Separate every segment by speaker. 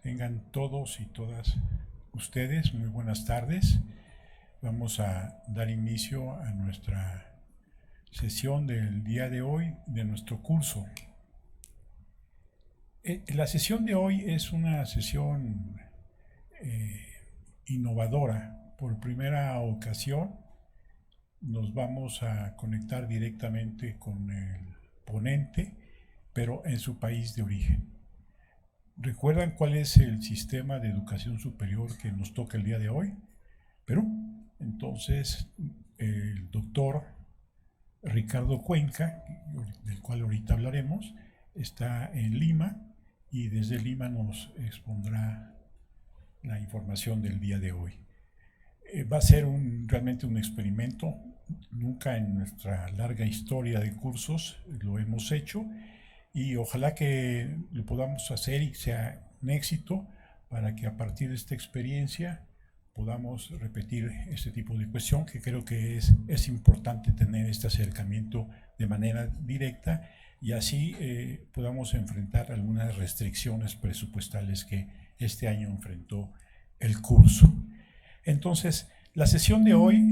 Speaker 1: Tengan todos y todas ustedes muy buenas tardes. Vamos a dar inicio a nuestra sesión del día de hoy de nuestro curso. La sesión de hoy es una sesión innovadora. Por primera ocasión nos vamos a conectar directamente con el ponente, pero en su país de origen. ¿Recuerdan cuál es el sistema de educación superior que nos toca el día de hoy? Perú. Entonces, el doctor Ricardo Cuenca, del cual ahorita hablaremos, está en Lima y desde Lima nos expondrá la información del día de hoy. Va a ser realmente un experimento. Nunca en nuestra larga historia de cursos lo hemos hecho y ojalá que lo podamos hacer y sea un éxito para que a partir de esta experiencia podamos repetir este tipo de cuestión, que creo que es importante tener este acercamiento de manera directa y así podamos enfrentar algunas restricciones presupuestales que este año enfrentó el curso. Entonces, la sesión de hoy,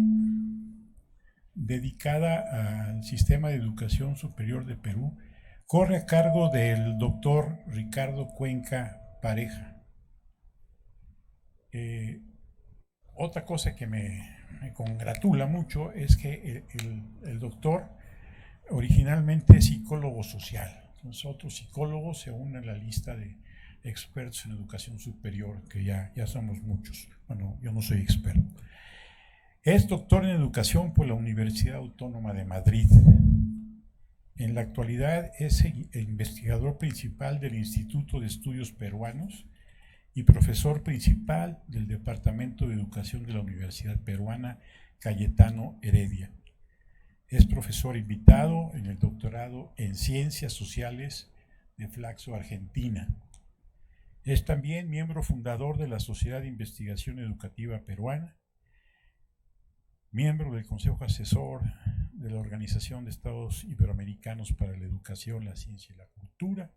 Speaker 1: dedicada al Sistema de Educación Superior de Perú, corre a cargo del doctor Ricardo Cuenca Pareja. Otra cosa que me congratula mucho es que el doctor originalmente es psicólogo social. Nosotros psicólogos se unen a la lista de expertos en educación superior, que ya somos muchos. Bueno, yo no soy experto. Es doctor en educación por la Universidad Autónoma de Madrid. En la actualidad es investigador principal del Instituto de Estudios Peruanos y profesor principal del Departamento de Educación de la Universidad Peruana Cayetano Heredia. Es profesor invitado en el doctorado en Ciencias Sociales de Flaxo, Argentina. Es también miembro fundador de la Sociedad de Investigación Educativa Peruana, miembro del Consejo Asesor de la Organización de Estados Iberoamericanos para la Educación, la Ciencia y la Cultura,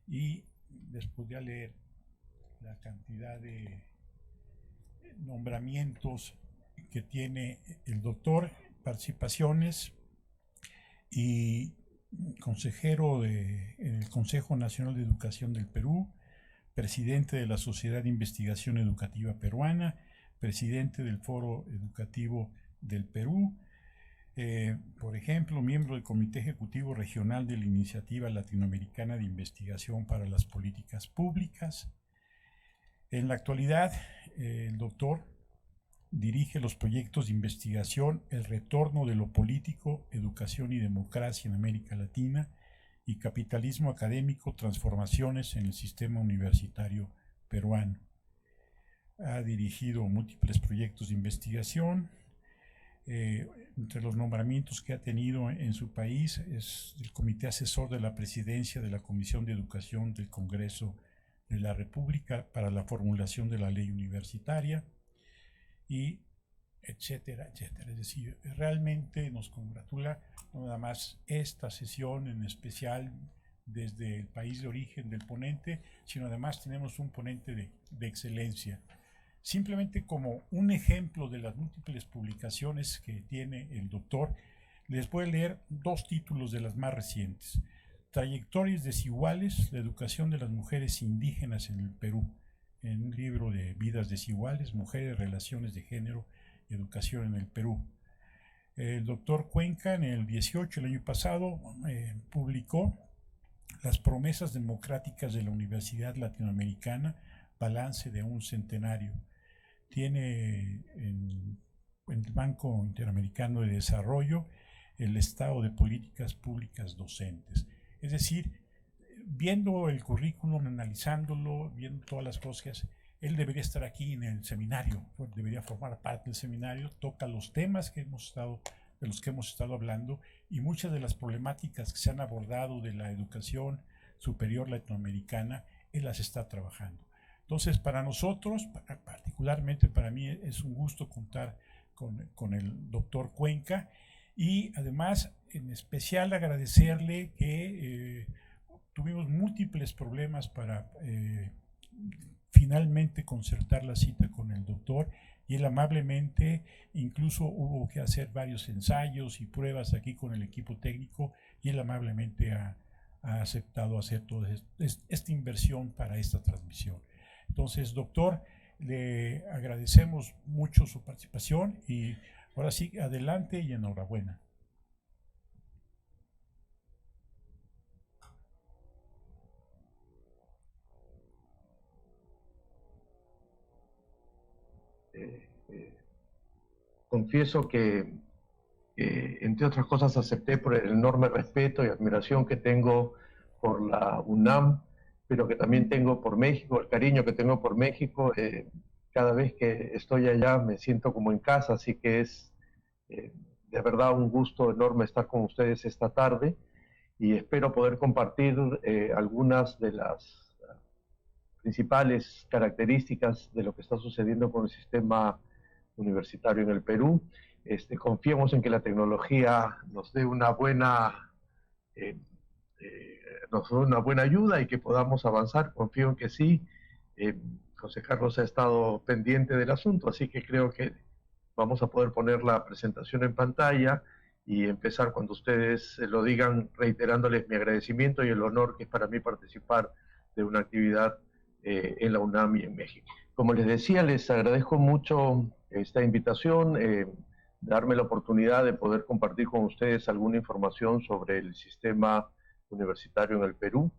Speaker 1: y después de leer la cantidad de nombramientos que tiene el doctor, participaciones y consejero en el Consejo Nacional de Educación del Perú, presidente de la Sociedad de Investigación Educativa Peruana, presidente del Foro Educativo del Perú, por ejemplo, miembro del Comité Ejecutivo Regional de la Iniciativa Latinoamericana de Investigación para las Políticas Públicas. En la actualidad, el doctor dirige los proyectos de investigación El retorno de lo político, educación y democracia en América Latina y Capitalismo académico, transformaciones en el sistema universitario peruano. Ha dirigido múltiples proyectos de investigación. Entre los nombramientos que ha tenido en su país es el Comité Asesor de la Presidencia de la Comisión de Educación del Congreso de la República para la formulación de la ley universitaria y etcétera, etcétera. Es decir, realmente nos congratula no nada más esta sesión en especial desde el país de origen del ponente, sino además tenemos un ponente de excelencia. Simplemente como un ejemplo de las múltiples publicaciones que tiene el doctor, les voy a leer dos títulos de las más recientes. Trayectorias desiguales, la educación de las mujeres indígenas en el Perú, en un libro de Vidas desiguales, mujeres, relaciones de género, educación en el Perú. El doctor Cuenca en el 18, el año pasado, publicó Las promesas democráticas de la Universidad Latinoamericana, balance de un centenario. Tiene en el Banco Interamericano de Desarrollo el estado de políticas públicas docentes. Es decir, viendo el currículum, analizándolo, viendo todas las cosas, él debería estar aquí en el seminario, debería formar parte del seminario, toca los temas de los que hemos estado hablando y muchas de las problemáticas que se han abordado de la educación superior latinoamericana, él las está trabajando. Entonces, para nosotros, particularmente para mí, es un gusto contar con el doctor Cuenca y además, en especial, agradecerle que tuvimos múltiples problemas para finalmente concertar la cita con el doctor, y él amablemente, incluso hubo que hacer varios ensayos y pruebas aquí con el equipo técnico, y él amablemente ha aceptado hacer toda esta inversión para esta transmisión. Entonces, doctor, le agradecemos mucho su participación y ahora sí, adelante y enhorabuena.
Speaker 2: Confieso que, entre otras cosas, acepté por el enorme respeto y admiración que tengo por la UNAM, pero que también tengo por México, el cariño que tengo por México. Cada vez que estoy allá me siento como en casa, así que es de verdad un gusto enorme estar con ustedes esta tarde, y espero poder compartir algunas de las principales características de lo que está sucediendo con el sistema universitario en el Perú. Confiemos en que la tecnología nos dé una buena, eh, nos dé una buena ayuda y que podamos avanzar. Confío en que sí. José Carlos ha estado pendiente del asunto, así que creo que vamos a poder poner la presentación en pantalla y empezar cuando ustedes lo digan, reiterándoles mi agradecimiento y el honor que es para mí participar de una actividad en la UNAM y en México. Como les decía, les agradezco mucho esta invitación, darme la oportunidad de poder compartir con ustedes alguna información sobre el sistema universitario en el Perú.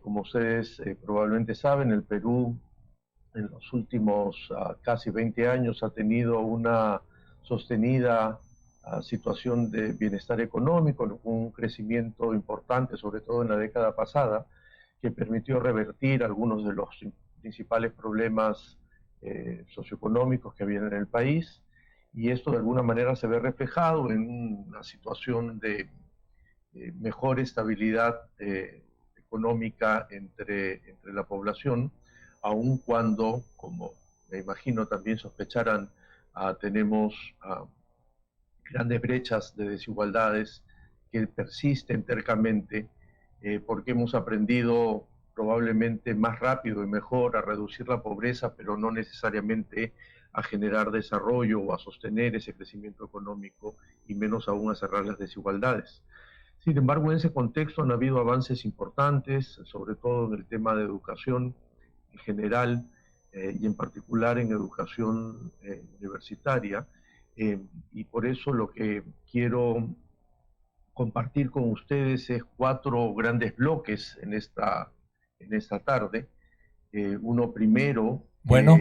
Speaker 2: Como ustedes probablemente saben, el Perú en los últimos casi 20 años ha tenido una sostenida situación de bienestar económico, un crecimiento importante, sobre todo en la década pasada, que permitió revertir algunos de los principales problemas socioeconómicos que había en el país, y esto de alguna manera se ve reflejado en una situación de mejor estabilidad económica entre la población, aun cuando, como me imagino también sospecharán, tenemos grandes brechas de desigualdades que persisten tercamente, porque hemos aprendido probablemente más rápido y mejor a reducir la pobreza, pero no necesariamente a generar desarrollo o a sostener ese crecimiento económico, y menos aún a cerrar las desigualdades. Sin embargo, en ese contexto han habido avances importantes, sobre todo en el tema de educación en general, y en particular en educación universitaria, y por eso lo que quiero compartir con ustedes es 4 grandes bloques en esta tarde. Uno primero...
Speaker 3: Bueno,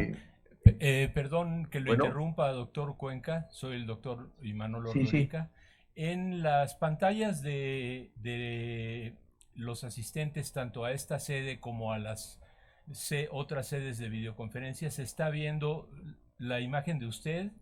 Speaker 3: perdón que lo
Speaker 2: bueno,
Speaker 3: interrumpa, doctor Cuenca, soy el doctor Imanol
Speaker 2: sí, sí.
Speaker 3: Ordorica. En las pantallas de los asistentes, tanto a esta sede como a las otras sedes de videoconferencia, se está viendo la imagen de usted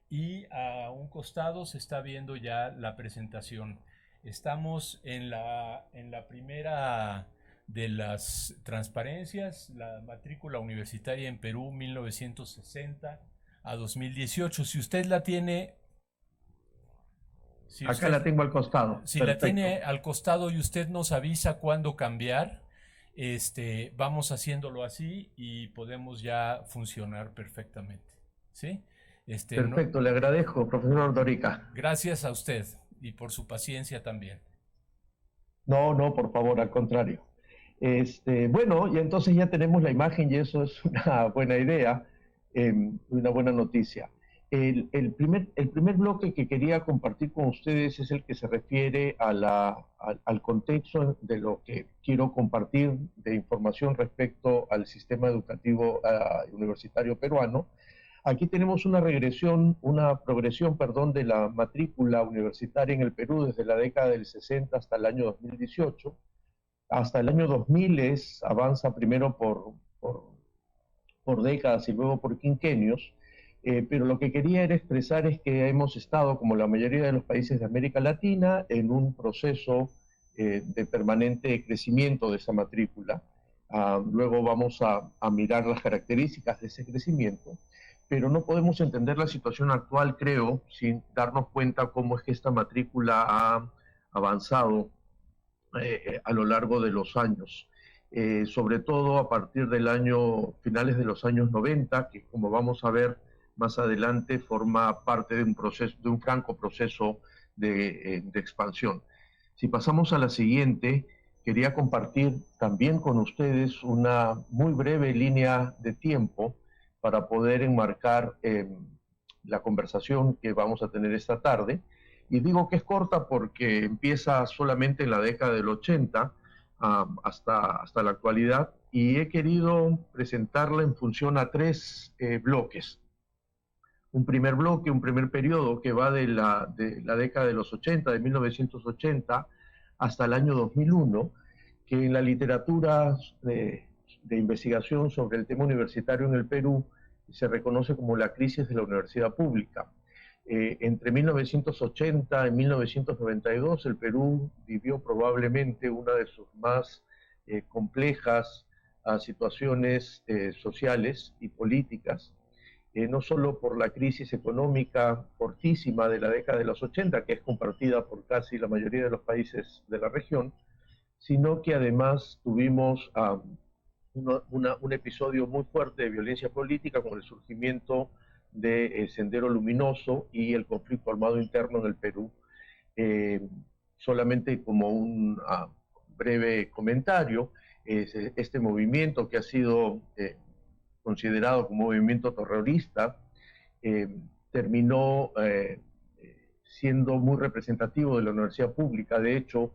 Speaker 3: y a un costado se está viendo ya la presentación. Estamos en la primera de las transparencias, la matrícula universitaria en Perú 1960 a 2018. Si usted la tiene...
Speaker 2: Acá la tengo al costado.
Speaker 3: Si la
Speaker 2: Perfecto.
Speaker 3: tiene al costado y usted nos avisa cuándo cambiar, vamos haciéndolo así y podemos ya funcionar perfectamente. ¿Sí?
Speaker 2: Perfecto, le agradezco, profesor Ordorica.
Speaker 3: Gracias a usted y por su paciencia también.
Speaker 2: No, no, por favor, al contrario. Bueno, y entonces ya tenemos la imagen y eso es una buena idea, una buena noticia. El primer bloque que quería compartir con ustedes es el que se refiere al contexto de lo que quiero compartir de información respecto al sistema educativo universitario peruano. Aquí tenemos una progresión, perdón, de la matrícula universitaria en el Perú desde la década del 60 hasta el año 2018. Hasta el año 2000 avanza primero por décadas y luego por quinquenios, pero lo que quería era expresar es que hemos estado, como la mayoría de los países de América Latina, en un proceso de permanente crecimiento de esa matrícula. Luego vamos a mirar las características de ese crecimiento, pero no podemos entender la situación actual, creo, sin darnos cuenta cómo es que esta matrícula ha avanzado a lo largo de los años. sobre todo a partir del finales de los años 90, que como vamos a ver más adelante forma parte de un franco proceso de expansión. Si pasamos a la siguiente, quería compartir también con ustedes una muy breve línea de tiempo para poder enmarcar la conversación que vamos a tener esta tarde. Y digo que es corta porque empieza solamente en la década del 80 hasta la actualidad, y he querido presentarla en función a tres bloques. Un primer bloque, un primer periodo que va de la década de los 80, de 1980 hasta el año 2001, que en la literatura de investigación sobre el tema universitario en el Perú se reconoce como la crisis de la universidad pública. Entre 1980 y 1992 el Perú vivió probablemente una de sus más complejas situaciones sociales y políticas, no solo por la crisis económica fortísima de la década de los 80, que es compartida por casi la mayoría de los países de la región, sino que además tuvimos un episodio muy fuerte de violencia política con el surgimiento de Sendero Luminoso y el conflicto armado interno en el Perú. Solamente como un breve comentario, este movimiento que ha sido considerado como movimiento terrorista terminó siendo muy representativo de la universidad pública. De hecho,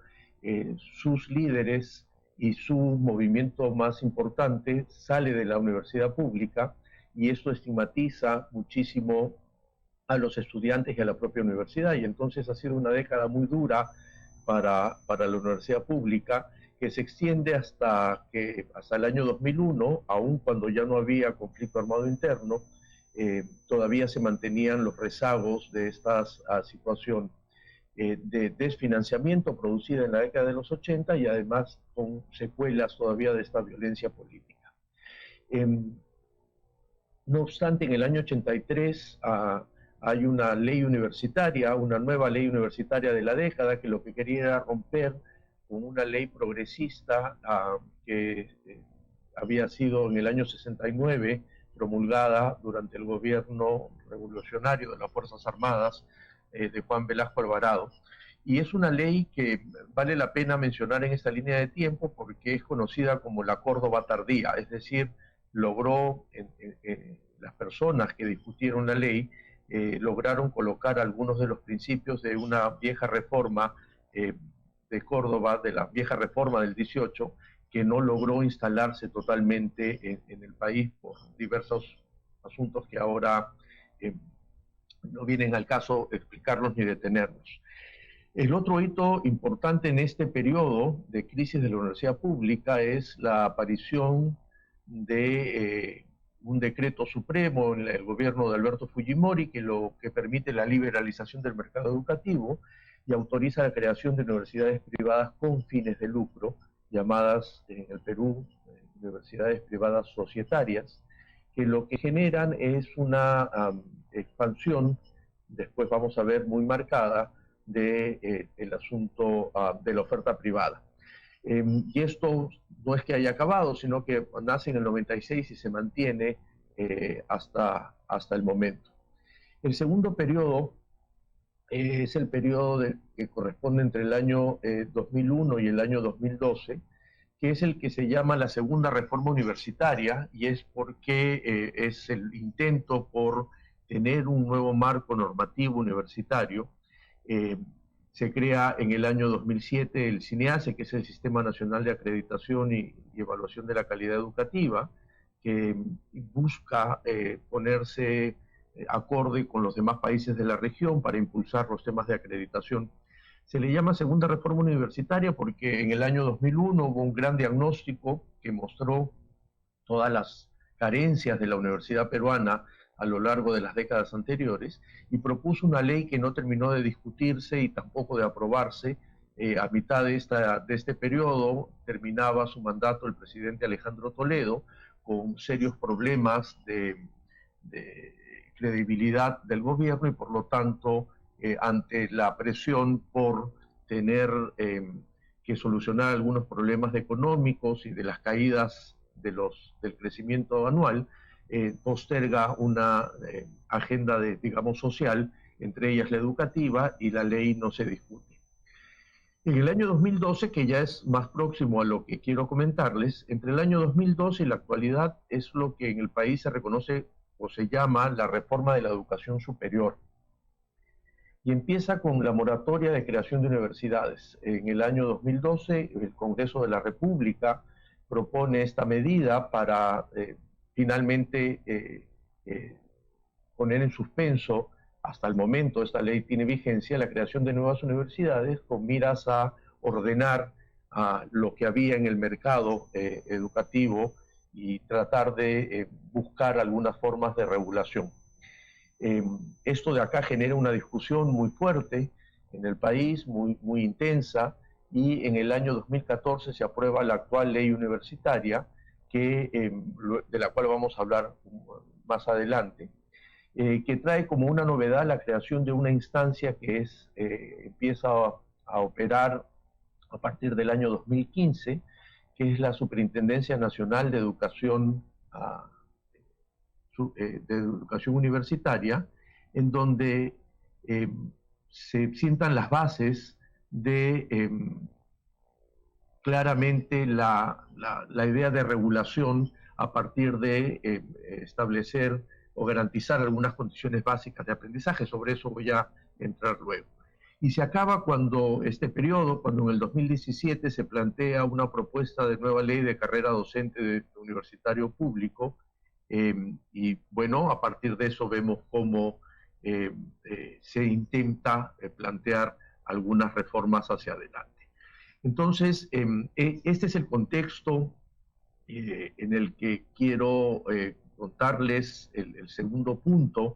Speaker 2: sus líderes y su movimiento más importante sale de la universidad pública, y esto estigmatiza muchísimo a los estudiantes y a la propia universidad, y entonces ha sido una década muy dura para la universidad pública, que se extiende hasta el año 2001, aun cuando ya no había conflicto armado interno, todavía se mantenían los rezagos de esta situación de desfinanciamiento producida en la década de los 80, y además con secuelas todavía de esta violencia política. No obstante, en el año 83 hay una ley universitaria, una nueva ley universitaria de la década, que lo que quería era romper con una ley progresista que había sido en el año 69 promulgada durante el gobierno revolucionario de las Fuerzas Armadas de Juan Velasco Alvarado. Y es una ley que vale la pena mencionar en esta línea de tiempo porque es conocida como la Córdoba tardía, es decir, logró, las personas que discutieron la ley, lograron colocar algunos de los principios de una vieja reforma de Córdoba, de la vieja reforma del 18, que no logró instalarse totalmente en el país por diversos asuntos que ahora no vienen al caso explicarlos ni detenernos. El otro hito importante en este periodo de crisis de la universidad pública es la aparición de un decreto supremo en el gobierno de Alberto Fujimori que permite la liberalización del mercado educativo y autoriza la creación de universidades privadas con fines de lucro, llamadas en el Perú universidades privadas societarias, que lo que generan es una expansión, después vamos a ver muy marcada, del asunto de la oferta privada. Y esto no es que haya acabado, sino que nace en el 96 y se mantiene hasta el momento. El segundo periodo es el periodo que corresponde entre el año 2001 y el año 2012, que es el que se llama la segunda reforma universitaria, y es porque es el intento por tener un nuevo marco normativo universitario. Se crea en el año 2007 el SINEACE, que es el Sistema Nacional de Acreditación y Evaluación de la Calidad Educativa, que busca ponerse acorde con los demás países de la región para impulsar los temas de acreditación. Se le llama segunda reforma universitaria porque en el año 2001 hubo un gran diagnóstico que mostró todas las carencias de la universidad peruana a lo largo de las décadas anteriores, y propuso una ley que no terminó de discutirse y tampoco de aprobarse. A mitad de este periodo terminaba su mandato el presidente Alejandro Toledo, con serios problemas de credibilidad del gobierno, y por lo tanto, ante la presión por tener que solucionar algunos problemas económicos y de las caídas del crecimiento anual, posterga una agenda digamos, social, entre ellas la educativa, y la ley no se discute. En el año 2012, que ya es más próximo a lo que quiero comentarles, entre el año 2012 y la actualidad es lo que en el país se reconoce o se llama la reforma de la educación superior. Y empieza con la moratoria de creación de universidades. En el año 2012, el Congreso de la República propone esta medida para finalmente poner en suspenso, hasta el momento esta ley tiene vigencia, la creación de nuevas universidades con miras a ordenar lo que había en el mercado educativo y tratar de buscar algunas formas de regulación. Esto de acá genera una discusión muy fuerte en el país, muy intensa, y en el año 2014 se aprueba la actual ley universitaria, de la cual vamos a hablar más adelante, que trae como una novedad la creación de una instancia que empieza a operar a partir del año 2015, que es la Superintendencia Nacional de Educación Universitaria, en donde se sientan las bases de claramente la idea de regulación a partir de establecer o garantizar algunas condiciones básicas de aprendizaje. Sobre eso voy a entrar luego. Y se acaba cuando este periodo, cuando en el 2017 se plantea una propuesta de nueva ley de carrera docente universitario público, y bueno, a partir de eso vemos cómo se intenta plantear algunas reformas hacia adelante. Entonces, este es el contexto en el que quiero contarles el segundo punto,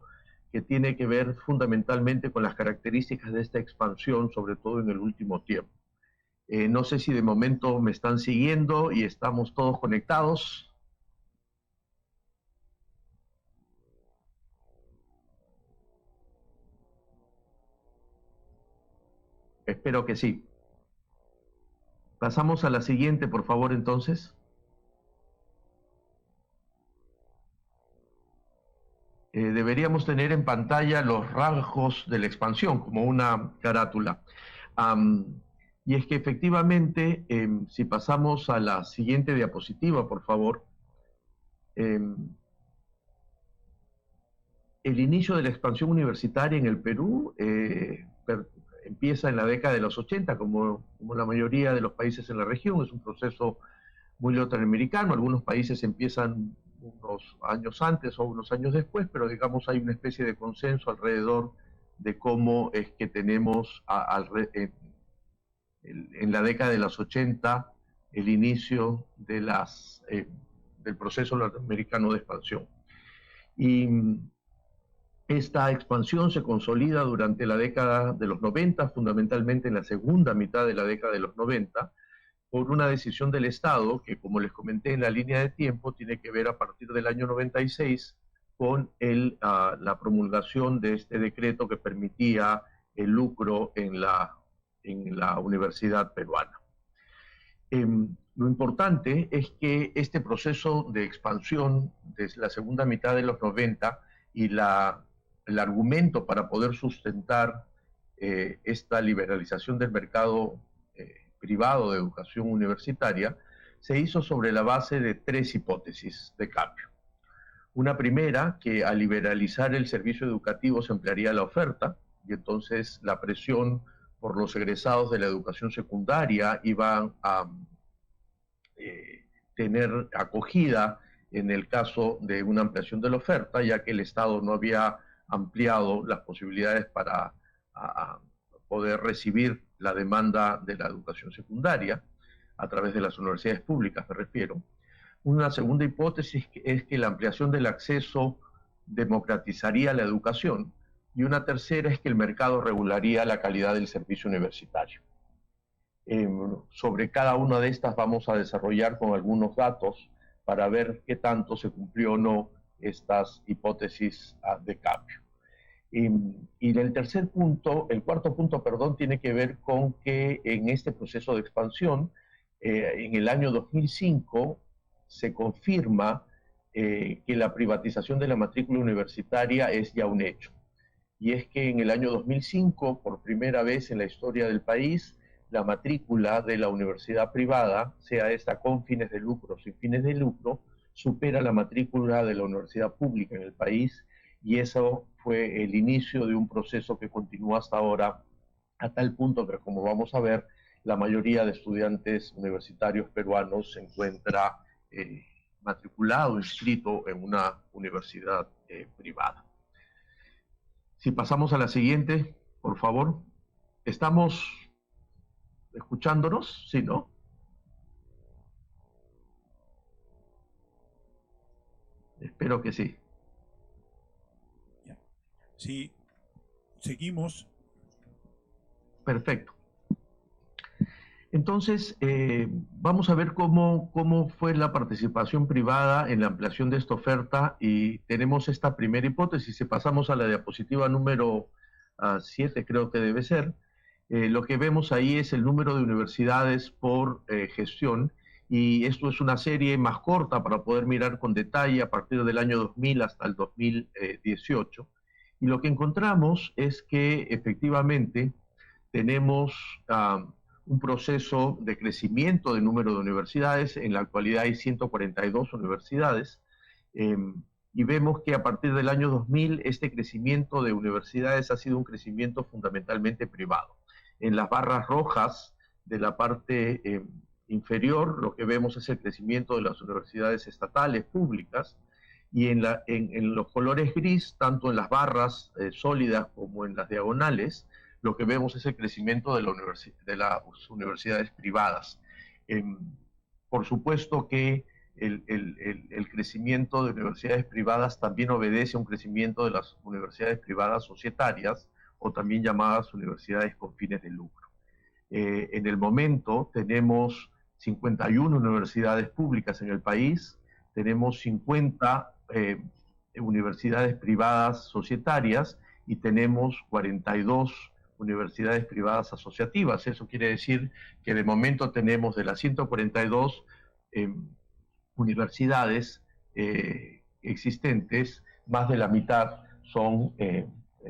Speaker 2: que tiene que ver fundamentalmente con las características de esta expansión, sobre todo en el último tiempo. No sé si de momento me están siguiendo y estamos todos conectados. Espero que sí. Pasamos a la siguiente, por favor, entonces. Deberíamos tener en pantalla los rasgos de la expansión, como una carátula. Y es que efectivamente, si pasamos a la siguiente diapositiva, por favor, el inicio de la expansión universitaria en el Perú empieza en la década de los 80, como la mayoría de los países en la región. Es un proceso muy latinoamericano. Algunos países empiezan unos años antes o unos años después, pero digamos hay una especie de consenso alrededor de cómo es que tenemos en la década de los 80 el inicio de del proceso latinoamericano de expansión. Y esta expansión se consolida durante la década de los 90, fundamentalmente en la segunda mitad de la década de los 90, por una decisión del Estado que, como les comenté en la línea de tiempo, tiene que ver a partir del año 96 con la promulgación de este decreto que permitía el lucro en la universidad peruana. Lo importante es que este proceso de expansión desde la segunda mitad de los 90 y el argumento para poder sustentar esta liberalización del mercado privado de educación universitaria se hizo sobre la base de tres hipótesis de cambio. Una primera, que al liberalizar el servicio educativo se ampliaría la oferta y entonces la presión por los egresados de la educación secundaria iban a tener acogida en el caso de una ampliación de la oferta, ya que el Estado no había ampliado las posibilidades para poder recibir la demanda de la educación secundaria a través de las universidades públicas, me refiero. Una segunda hipótesis es que la ampliación del acceso democratizaría la educación, y una tercera es que el mercado regularía la calidad del servicio universitario. Sobre cada una de estas vamos a desarrollar con algunos datos para ver qué tanto se cumplió o no estas hipótesis de cambio. Y el tercer punto, el cuarto punto, perdón, tiene que ver con que en este proceso de expansión, en el año 2005 se confirma que la privatización de la matrícula universitaria es ya un hecho. Y es que en el año 2005, por primera vez en la historia del país, la matrícula de la universidad privada, sea esta con fines de lucro o sin fines de lucro, supera la matrícula de la universidad pública en el país, y eso fue el inicio de un proceso que continúa hasta ahora, a tal punto que, como vamos a ver, la mayoría de estudiantes universitarios peruanos se encuentra matriculado, inscrito en una universidad privada. Si pasamos a la siguiente, por favor. ¿Estamos escuchándonos? ¿Sí, no? Espero que sí.
Speaker 1: Sí, seguimos.
Speaker 2: Perfecto. Entonces, vamos a ver cómo fue la participación privada en la ampliación de esta oferta, y tenemos esta primera hipótesis. Si pasamos a la diapositiva número 7, creo que debe ser, lo que vemos ahí es el número de universidades por gestión, y esto es una serie más corta para poder mirar con detalle a partir del año 2000 hasta el 2018, y lo que encontramos es que efectivamente tenemos un proceso de crecimiento del número de universidades. En la actualidad hay 142 universidades, eh, y vemos que a partir del año 2000 este crecimiento de universidades ha sido un crecimiento fundamentalmente privado. En las barras rojas de la parte inferior, lo que vemos es el crecimiento de las universidades estatales públicas, y en los colores gris, tanto en las barras sólidas como en las diagonales, lo que vemos es el crecimiento de las universidades privadas. Eh, por supuesto que el crecimiento de universidades privadas también obedece a un crecimiento de las universidades privadas societarias, o también llamadas universidades con fines de lucro. En el momento tenemos 51 universidades públicas en el país, tenemos 50 universidades privadas societarias, y tenemos 42 universidades privadas asociativas. Eso quiere decir que de momento tenemos, de las 142 universidades existentes, más de la mitad son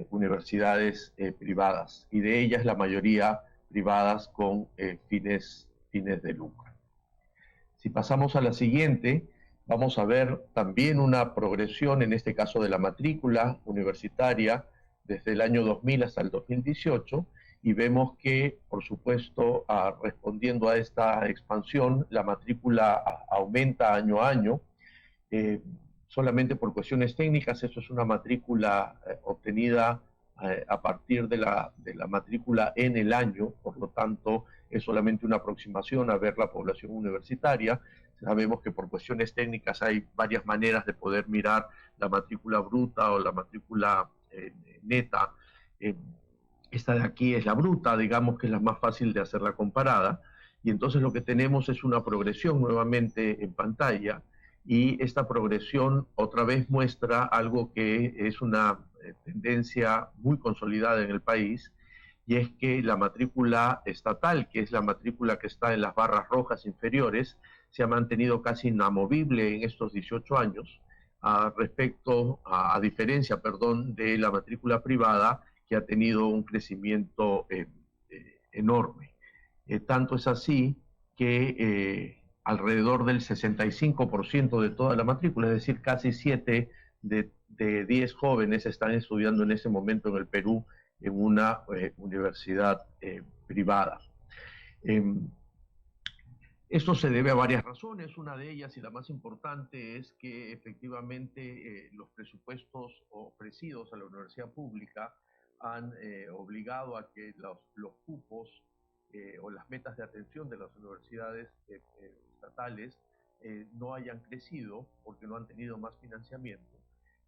Speaker 2: universidades privadas, y de ellas la mayoría privadas con fines de lucro. Si pasamos a la siguiente, vamos a ver también una progresión, en este caso de la matrícula universitaria, desde el año 2000 hasta el 2018, y vemos que, por supuesto, respondiendo a esta expansión, la matrícula aumenta año a año. Solamente por cuestiones técnicas, esto es una matrícula obtenida a partir de la matrícula en el año, por lo tanto es solamente una aproximación a ver la población universitaria. Sabemos que por cuestiones técnicas hay varias maneras de poder mirar la matrícula bruta o la matrícula neta. Esta de aquí es la bruta, digamos que es la más fácil de hacer la comparada, y entonces lo que tenemos es una progresión nuevamente en pantalla, y esta progresión otra vez muestra algo que es una tendencia muy consolidada en el país, y es que la matrícula estatal, que es la matrícula que está en las barras rojas inferiores, se ha mantenido casi inamovible en estos 18 años, a diferencia, perdón, de la matrícula privada, que ha tenido un crecimiento enorme. Tanto es así que alrededor del 65% de toda la matrícula, es decir, casi 7 de 10 jóvenes están estudiando en ese momento en el Perú en una universidad privada. Esto se debe a varias razones. Una de ellas, y la más importante, es que efectivamente los presupuestos ofrecidos a la universidad pública han obligado a que los cupos o las metas de atención de las universidades estatales no hayan crecido, porque no han tenido más financiamiento.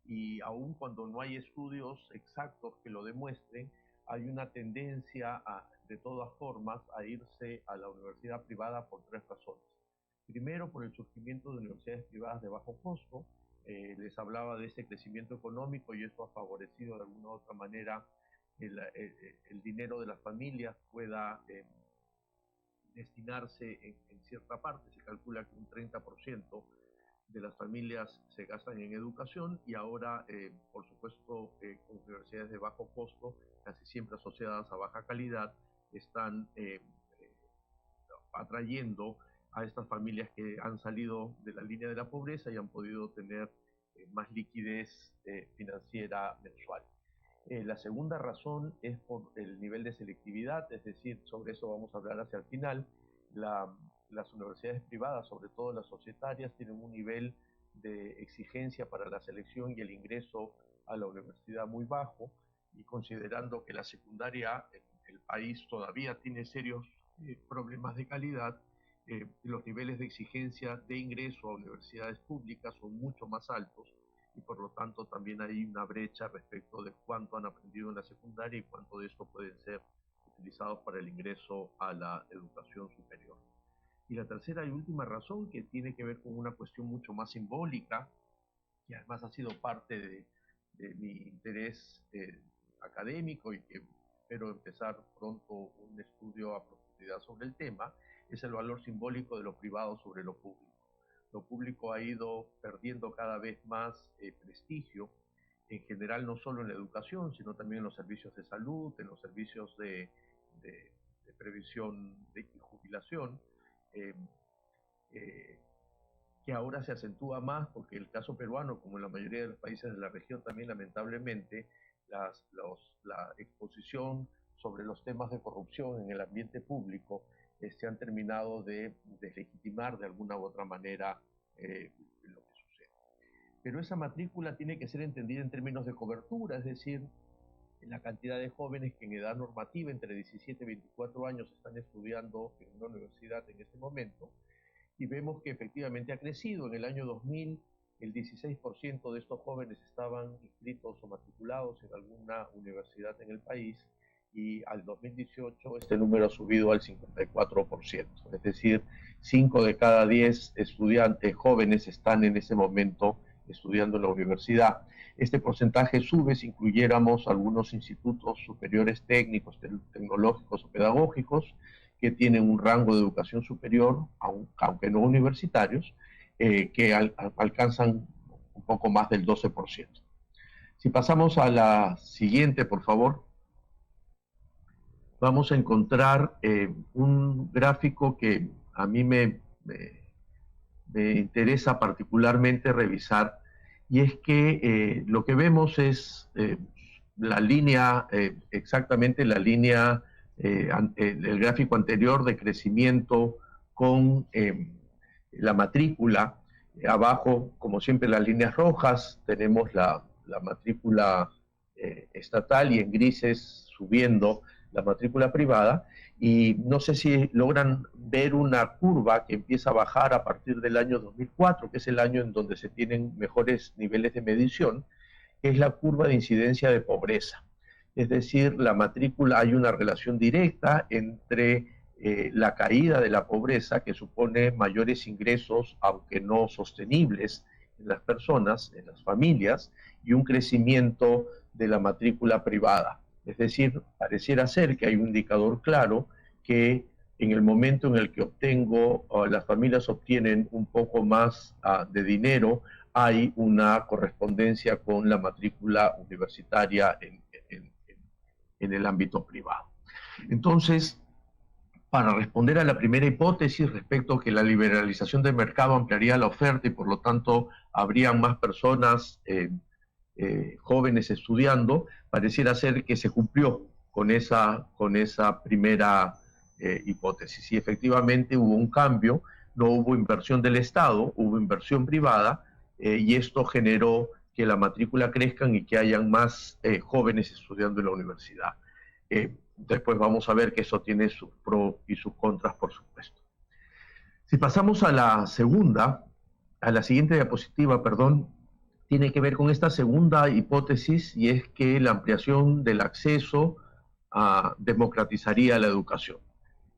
Speaker 2: Y aun cuando no hay estudios exactos que lo demuestren, hay una tendencia de todas formas a irse a la universidad privada por tres razones. Primero, por el surgimiento de universidades privadas de bajo costo, Les hablaba de ese crecimiento económico y esto ha favorecido de alguna u otra manera el dinero de las familias pueda destinarse en cierta parte. Se calcula que un 30% de las familias se gastan en educación y ahora, por supuesto, con universidades de bajo costo, casi siempre asociadas a baja calidad, están atrayendo a estas familias que han salido de la línea de la pobreza y han podido tener más liquidez financiera mensual. La segunda razón es por el nivel de selectividad, es decir, sobre eso vamos a hablar hacia el final. Las universidades privadas, sobre todo las societarias, tienen un nivel de exigencia para la selección y el ingreso a la universidad muy bajo, y considerando que la secundaria en el país todavía tiene serios problemas de calidad, los niveles de exigencia de ingreso a universidades públicas son mucho más altos y por lo tanto también hay una brecha respecto de cuánto han aprendido en la secundaria y cuánto de esto pueden ser utilizados para el ingreso a la educación superior. Y la tercera y última razón, que tiene que ver con una cuestión mucho más simbólica, que además ha sido parte de mi interés académico y que espero empezar pronto un estudio a profundidad sobre el tema, es el valor simbólico de lo privado sobre lo público. Lo público ha ido perdiendo cada vez más prestigio, en general no solo en la educación, sino también en los servicios de salud, en los servicios de previsión y jubilación, que ahora se acentúa más porque el caso peruano, como en la mayoría de los países de la región también lamentablemente, la exposición sobre los temas de corrupción en el ambiente público se han terminado de deslegitimar de alguna u otra manera lo que sucede. Pero esa matrícula tiene que ser entendida en términos de cobertura, es decir, en la cantidad de jóvenes que en edad normativa entre 17 y 24 años están estudiando en una universidad en este momento, y vemos que efectivamente ha crecido. En el año 2000 el 16% de estos jóvenes estaban inscritos o matriculados en alguna universidad en el país, y al 2018 este número ha subido al 54%. Es decir, 5 de cada 10 estudiantes jóvenes están en ese momento estudiando en la universidad. Este porcentaje sube si incluyéramos algunos institutos superiores técnicos, tecnológicos o pedagógicos que tienen un rango de educación superior, aunque no universitarios, que alcanzan un poco más del 12%. Si pasamos a la siguiente, por favor, vamos a encontrar un gráfico que a mí me interesa particularmente revisar, y es que lo que vemos es la línea, exactamente la línea, el gráfico anterior de crecimiento con la matrícula. Abajo, como siempre, las líneas rojas, tenemos la matrícula estatal, y en grises subiendo la matrícula privada, y no sé si logran ver una curva que empieza a bajar a partir del año 2004, que es el año en donde se tienen mejores niveles de medición, que es la curva de incidencia de pobreza. Es decir, la matrícula, hay una relación directa entre la caída de la pobreza, que supone mayores ingresos, aunque no sostenibles, en las personas, en las familias, y un crecimiento de la matrícula privada. Es decir, pareciera ser que hay un indicador claro que en el momento en el que las familias obtienen un poco más de dinero, hay una correspondencia con la matrícula universitaria en el ámbito privado. Entonces, para responder a la primera hipótesis respecto a que la liberalización del mercado ampliaría la oferta y por lo tanto habrían más personas jóvenes estudiando, pareciera ser que se cumplió con esa primera hipótesis. Y efectivamente hubo un cambio, no hubo inversión del Estado, hubo inversión privada, y esto generó que la matrícula crezca y que hayan más jóvenes estudiando en la universidad. Después vamos a ver que eso tiene sus pros y sus contras, por supuesto. Si pasamos a la siguiente diapositiva, perdón, tiene que ver con esta segunda hipótesis, y es que la ampliación del acceso democratizaría la educación.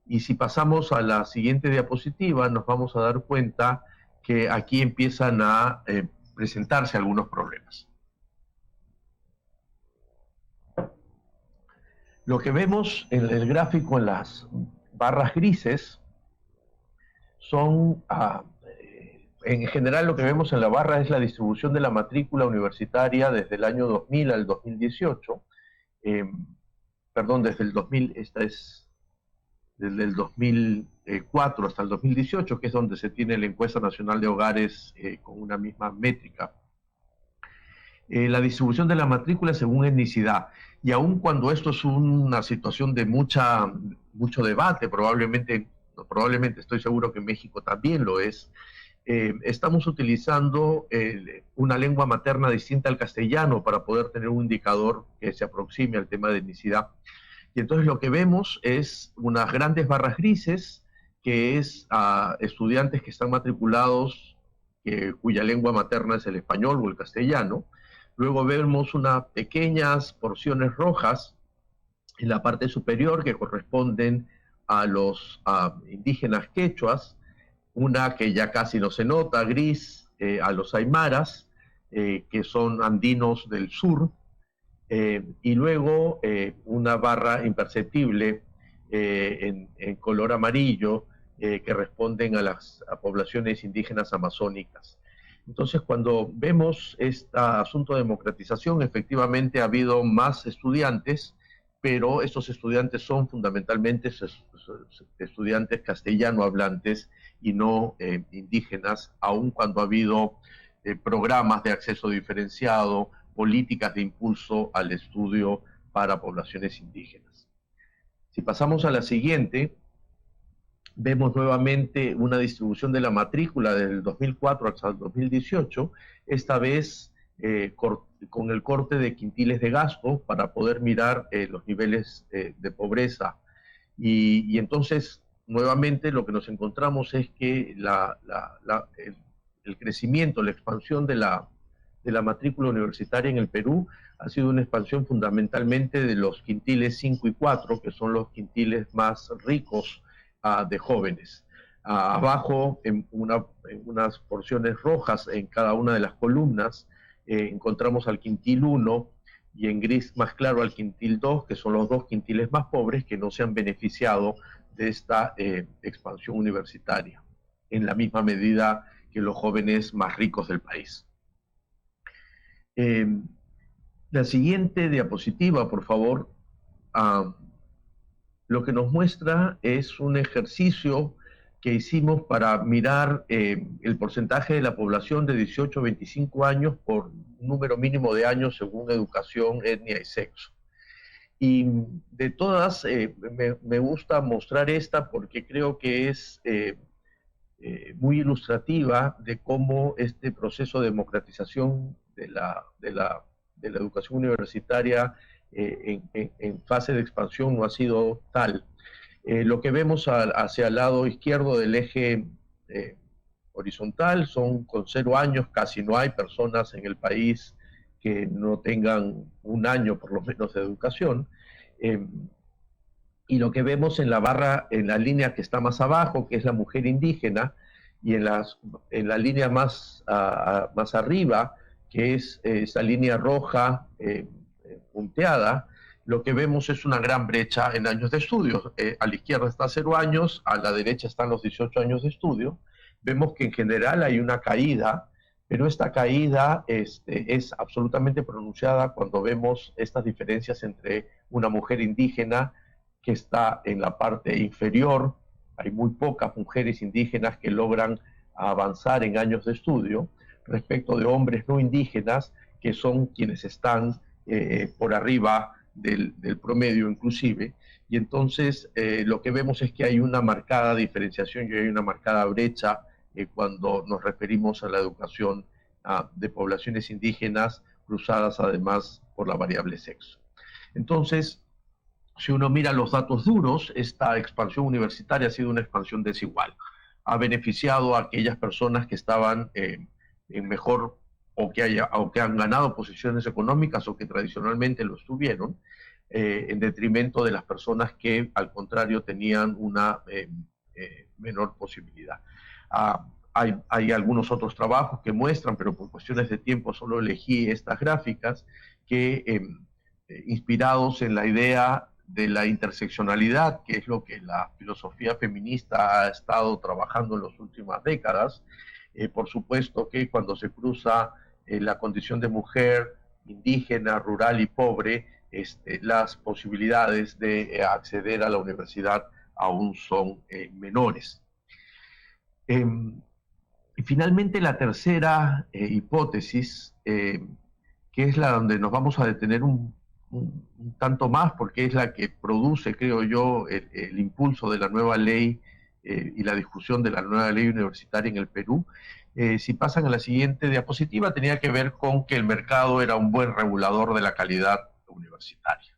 Speaker 2: Y si pasamos a la siguiente diapositiva, nos vamos a dar cuenta que aquí empiezan a presentarse algunos problemas. Lo que vemos en el gráfico en las barras grises son, en general lo que vemos en la barra es la distribución de la matrícula universitaria desde el año 2000 al 2018, perdón, desde el 2000, esta es desde el 2004 hasta el 2018, que es donde se tiene la encuesta nacional de hogares con una misma métrica. La distribución de la matrícula según etnicidad. Y aun cuando esto es una situación de mucho debate, probablemente estoy seguro que en México también lo es, estamos utilizando una lengua materna distinta al castellano para poder tener un indicador que se aproxime al tema de etnicidad. Y entonces lo que vemos es unas grandes barras grises, que es a estudiantes que están matriculados, cuya lengua materna es el español o el castellano. Luego vemos unas pequeñas porciones rojas en la parte superior que corresponden a los indígenas quechuas, una que ya casi no se nota, gris, a los aymaras, que son andinos del sur, y luego una barra imperceptible en color amarillo que responden a poblaciones indígenas amazónicas. Entonces, cuando vemos este asunto de democratización, efectivamente ha habido más estudiantes, pero estos estudiantes son fundamentalmente estudiantes castellano hablantes y no indígenas, aun cuando ha habido programas de acceso diferenciado, políticas de impulso al estudio para poblaciones indígenas. Si pasamos a la siguiente, vemos nuevamente una distribución de la matrícula del 2004 hasta el 2018, esta vez con el corte de quintiles de gasto para poder mirar los niveles de pobreza. Y entonces, nuevamente, lo que nos encontramos es que el crecimiento, la expansión de la matrícula universitaria en el Perú ha sido una expansión fundamentalmente de los quintiles 5 y 4, que son los quintiles más ricos de jóvenes. Abajo, en unas porciones rojas en cada una de las columnas, encontramos al quintil 1 y en gris más claro al quintil 2, que son los dos quintiles más pobres que no se han beneficiado de esta expansión universitaria, en la misma medida que los jóvenes más ricos del país. La siguiente diapositiva, por favor. Lo que nos muestra es un ejercicio que hicimos para mirar el porcentaje de la población de 18 a 25 años por número mínimo de años según educación, etnia y sexo. Y de todas, me gusta mostrar esta porque creo que es muy ilustrativa de cómo este proceso de democratización de la educación universitaria en fase de expansión no ha sido tal. Lo que vemos hacia el lado izquierdo del eje horizontal son con 0 años, casi no hay personas en el país que no tengan un año por lo menos de educación. Y lo que vemos en la barra, en la línea que está más abajo, que es la mujer indígena, y en la línea más arriba, que es esa línea roja punteada, lo que vemos es una gran brecha en años de estudio. A la izquierda está 0 años, a la derecha están los 18 años de estudio. Vemos que en general hay una caída, pero esta caída es absolutamente pronunciada cuando vemos estas diferencias entre una mujer indígena que está en la parte inferior. Hay muy pocas mujeres indígenas que logran avanzar en años de estudio, respecto de hombres no indígenas, que son quienes están por arriba del promedio inclusive. Y entonces lo que vemos es que hay una marcada diferenciación y hay una marcada brecha cuando nos referimos a la educación de poblaciones indígenas, cruzadas además por la variable sexo. Entonces, si uno mira los datos duros, esta expansión universitaria ha sido una expansión desigual. Ha beneficiado a aquellas personas que estaban en mejor o que han ganado posiciones económicas o que tradicionalmente lo estuvieron, en detrimento de las personas que, al contrario, tenían una menor posibilidad. hay algunos otros trabajos que muestran, pero por cuestiones de tiempo solo elegí estas gráficas, que inspirados en la idea de la interseccionalidad, que es lo que la filosofía feminista ha estado trabajando en las últimas décadas. Por supuesto que cuando se cruza la condición de mujer, indígena, rural y pobre, las posibilidades de acceder a la universidad aún son menores. Y finalmente la tercera hipótesis, que es la donde nos vamos a detener un tanto más, porque es la que produce, creo yo, el impulso de la nueva ley y la discusión de la nueva ley universitaria en el Perú. Si pasan a la siguiente diapositiva, tenía que ver con que el mercado era un buen regulador de la calidad universitaria.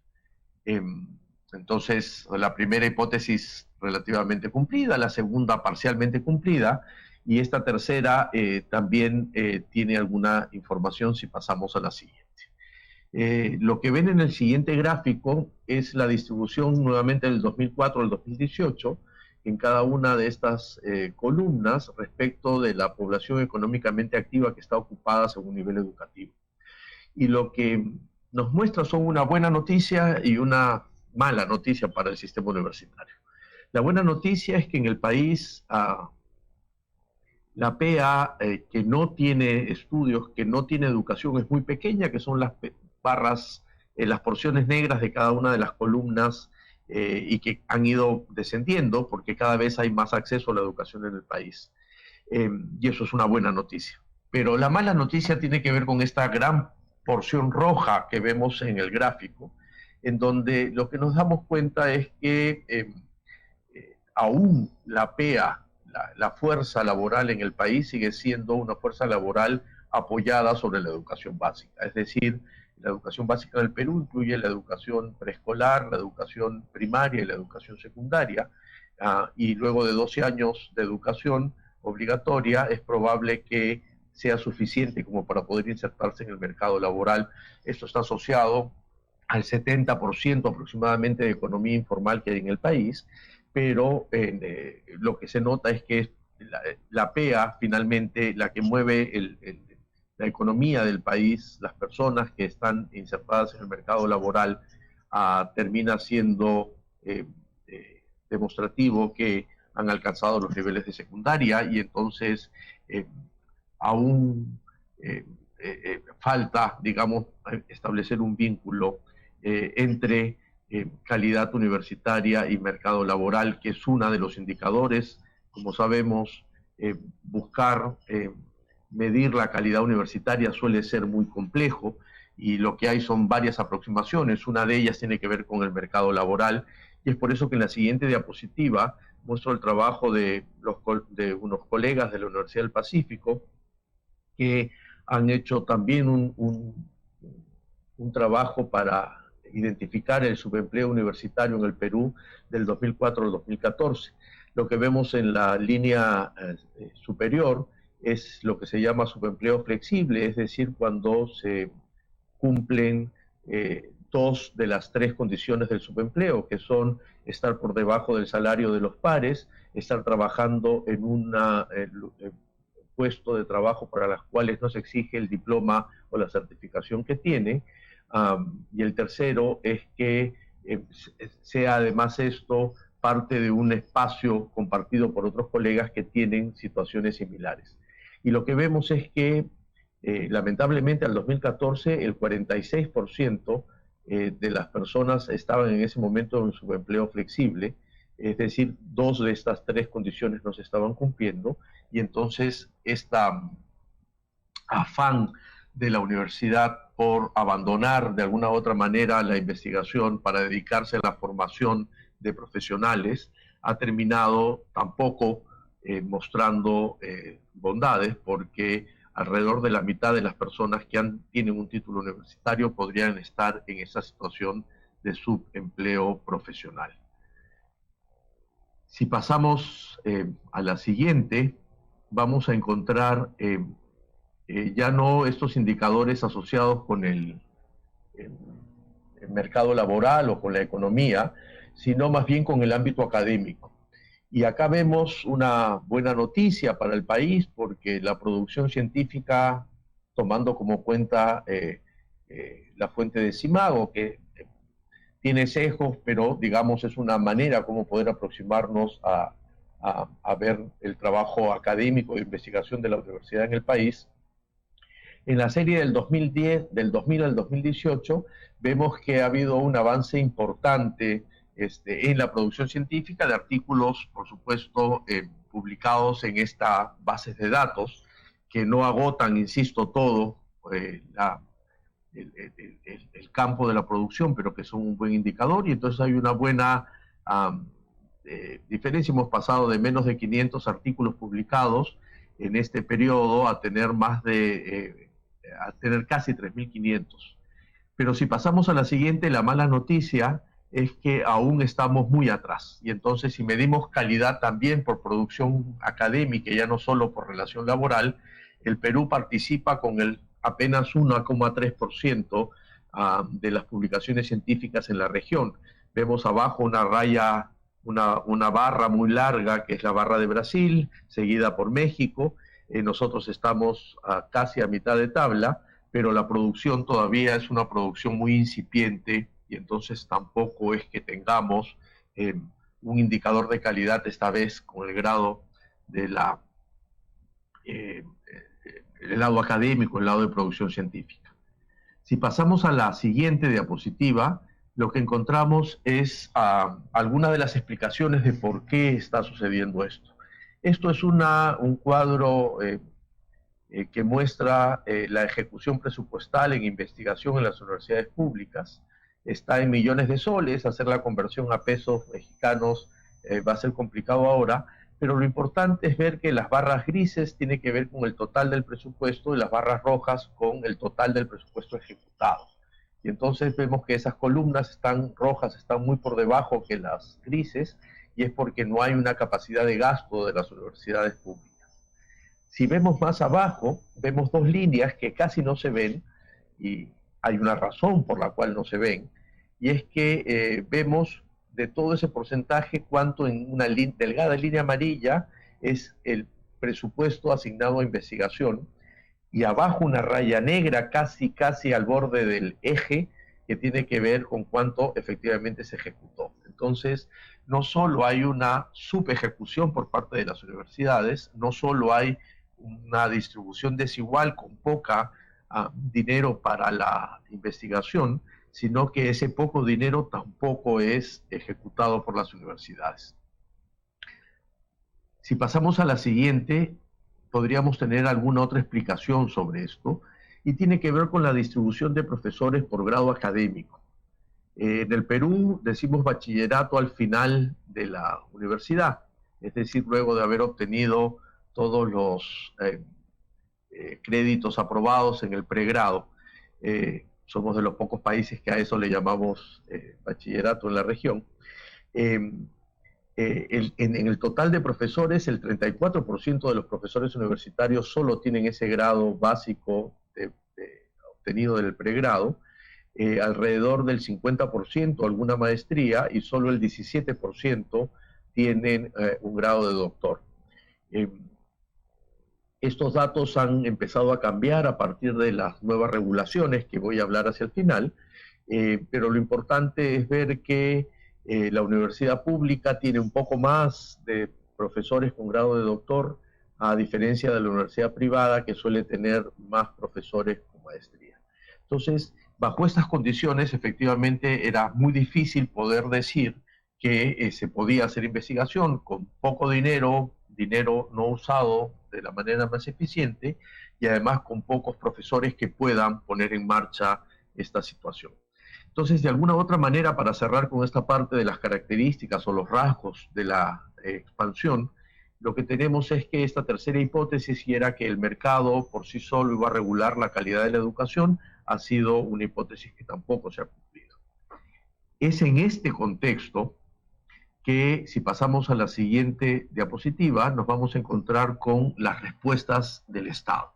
Speaker 2: Entonces, la primera hipótesis relativamente cumplida, la segunda parcialmente cumplida, y esta tercera también tiene alguna información si pasamos a la siguiente. Lo que ven en el siguiente gráfico es la distribución nuevamente del 2004 al 2018 en cada una de estas columnas respecto de la población económicamente activa que está ocupada según nivel educativo. Y lo que nos muestra son una buena noticia y una mala noticia para el sistema universitario. La buena noticia es que en el país la PEA que no tiene estudios, que no tiene educación, es muy pequeña, que son las barras, las porciones negras de cada una de las columnas y que han ido descendiendo porque cada vez hay más acceso a la educación en el país. Y eso es una buena noticia. Pero la mala noticia tiene que ver con esta gran porción roja que vemos en el gráfico, en donde lo que nos damos cuenta es que aún la PEA, la fuerza laboral en el país, sigue siendo una fuerza laboral apoyada sobre la educación básica. Es decir, la educación básica del Perú incluye la educación preescolar, la educación primaria y la educación secundaria, y luego de 12 años de educación obligatoria es probable que sea suficiente como para poder insertarse en el mercado laboral. Esto está asociado al 70% aproximadamente de economía informal que hay en el país, pero lo que se nota es que es la PEA finalmente la que mueve la economía del país, las personas que están insertadas en el mercado laboral, termina siendo demostrativo que han alcanzado los niveles de secundaria y entonces aún falta, digamos, establecer un vínculo entre calidad universitaria y mercado laboral, que es uno de los indicadores. Como sabemos, buscar medir la calidad universitaria suele ser muy complejo y lo que hay son varias aproximaciones. Una de ellas tiene que ver con el mercado laboral y es por eso que en la siguiente diapositiva muestro el trabajo de unos colegas de la Universidad del Pacífico que han hecho también un trabajo para identificar el subempleo universitario en el Perú del 2004 al 2014. Lo que vemos en la línea superior es lo que se llama subempleo flexible, es decir, cuando se cumplen dos de las tres condiciones del subempleo, que son estar por debajo del salario de los pares, estar trabajando en un puesto de trabajo para las cuales no se exige el diploma o la certificación que tiene, y el tercero es que sea además esto parte de un espacio compartido por otros colegas que tienen situaciones similares. Y lo que vemos es que lamentablemente al 2014 el 46% de las personas estaban en ese momento en subempleo flexible, es decir, dos de estas tres condiciones no se estaban cumpliendo, y entonces esta afán de la universidad por abandonar de alguna u otra manera la investigación para dedicarse a la formación de profesionales ha terminado tampoco mostrando bondades, porque alrededor de la mitad de las personas que tienen un título universitario podrían estar en esa situación de subempleo profesional. Si pasamos a la siguiente, vamos a encontrar ya no estos indicadores asociados con el mercado laboral o con la economía, sino más bien con el ámbito académico. Y acá vemos una buena noticia para el país porque la producción científica, tomando como cuenta la fuente de Simago, que tiene sesgos, pero digamos es una manera como poder aproximarnos a ver el trabajo académico de investigación de la universidad en el país. En la serie del 2010, del 2000 al 2018, vemos que ha habido un avance importante en la producción científica de artículos, por supuesto, publicados en estas bases de datos, que no agotan, insisto, todo el campo de la producción, pero que son un buen indicador, y entonces hay una buena diferencia. Hemos pasado de menos de 500 artículos publicados en este periodo a tener a tener casi 3.500. Pero si pasamos a la siguiente, la mala noticia es que aún estamos muy atrás. Y entonces, si medimos calidad también por producción académica, ya no solo por relación laboral, el Perú participa con el apenas 1,3% de las publicaciones científicas en la región. Vemos abajo una raya, una barra muy larga, que es la barra de Brasil, seguida por México. Nosotros estamos casi a mitad de tabla, pero la producción todavía es una producción muy incipiente, y entonces tampoco es que tengamos un indicador de calidad, esta vez con el grado de el lado académico, el lado de producción científica. Si pasamos a la siguiente diapositiva, lo que encontramos es algunas de las explicaciones de por qué está sucediendo esto. Esto es un cuadro que muestra la ejecución presupuestal en investigación en las universidades públicas. Está en millones de soles, hacer la conversión a pesos mexicanos va a ser complicado ahora, pero lo importante es ver que las barras grises tienen que ver con el total del presupuesto y las barras rojas con el total del presupuesto ejecutado. Y entonces vemos que esas columnas rojas están muy por debajo que las grises, y es porque no hay una capacidad de gasto de las universidades públicas. Si vemos más abajo, vemos dos líneas que casi no se ven, y hay una razón por la cual no se ven, y es que vemos de todo ese porcentaje cuánto en una delgada línea amarilla es el presupuesto asignado a investigación, y abajo una raya negra casi al borde del eje, que tiene que ver con cuánto efectivamente se ejecutó. Entonces, no solo hay una subejecución por parte de las universidades, no solo hay una distribución desigual con poca dinero para la investigación, sino que ese poco dinero tampoco es ejecutado por las universidades. Si pasamos a la siguiente, podríamos tener alguna otra explicación sobre esto, y tiene que ver con la distribución de profesores por grado académico. En el Perú decimos bachillerato al final de la universidad, es decir, luego de haber obtenido todos los créditos aprobados en el pregrado. Somos de los pocos países que a eso le llamamos bachillerato en la región. En el total de profesores, el 34% de los profesores universitarios solo tienen ese grado básico obtenido del pregrado, alrededor del 50% alguna maestría, y solo el 17% tienen un grado de doctor. Estos datos han empezado a cambiar a partir de las nuevas regulaciones que voy a hablar hacia el final, pero lo importante es ver que la universidad pública tiene un poco más de profesores con grado de doctor, a diferencia de la universidad privada, que suele tener más profesores con maestría. Entonces, bajo estas condiciones, efectivamente, era muy difícil poder decir que se podía hacer investigación con poco dinero no usado de la manera más eficiente, y además con pocos profesores que puedan poner en marcha esta situación. Entonces, de alguna u otra manera, para cerrar con esta parte de las características o los rasgos de la expansión, lo que tenemos es que esta tercera hipótesis, y era que el mercado por sí solo iba a regular la calidad de la educación, ha sido una hipótesis que tampoco se ha cumplido. Es en este contexto que, si pasamos a la siguiente diapositiva, nos vamos a encontrar con las respuestas del Estado.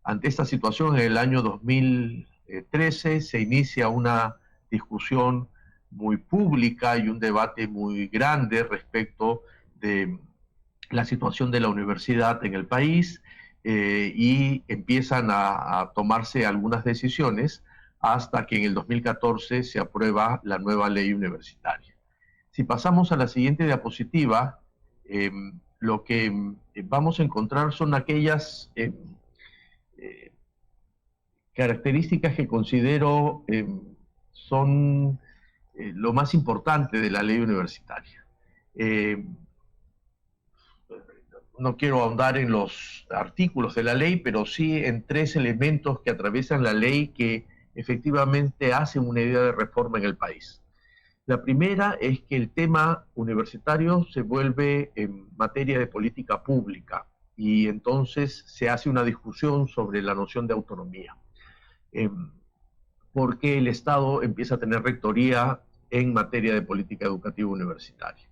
Speaker 2: Ante esta situación, en el año 2013 se inicia una discusión muy pública y un debate muy grande respecto de la situación de la universidad en el país, y empiezan a tomarse algunas decisiones hasta que en el 2014 se aprueba la nueva ley universitaria. Si pasamos a la siguiente diapositiva, lo que vamos a encontrar son aquellas características que considero son lo más importante de la ley universitaria. No quiero ahondar en los artículos de la ley, pero sí en 3 elementos que atraviesan la ley que efectivamente hacen una idea de reforma en el país. La primera es que el tema universitario se vuelve en materia de política pública y entonces se hace una discusión sobre la noción de autonomía, porque el Estado empieza a tener rectoría en materia de política educativa universitaria.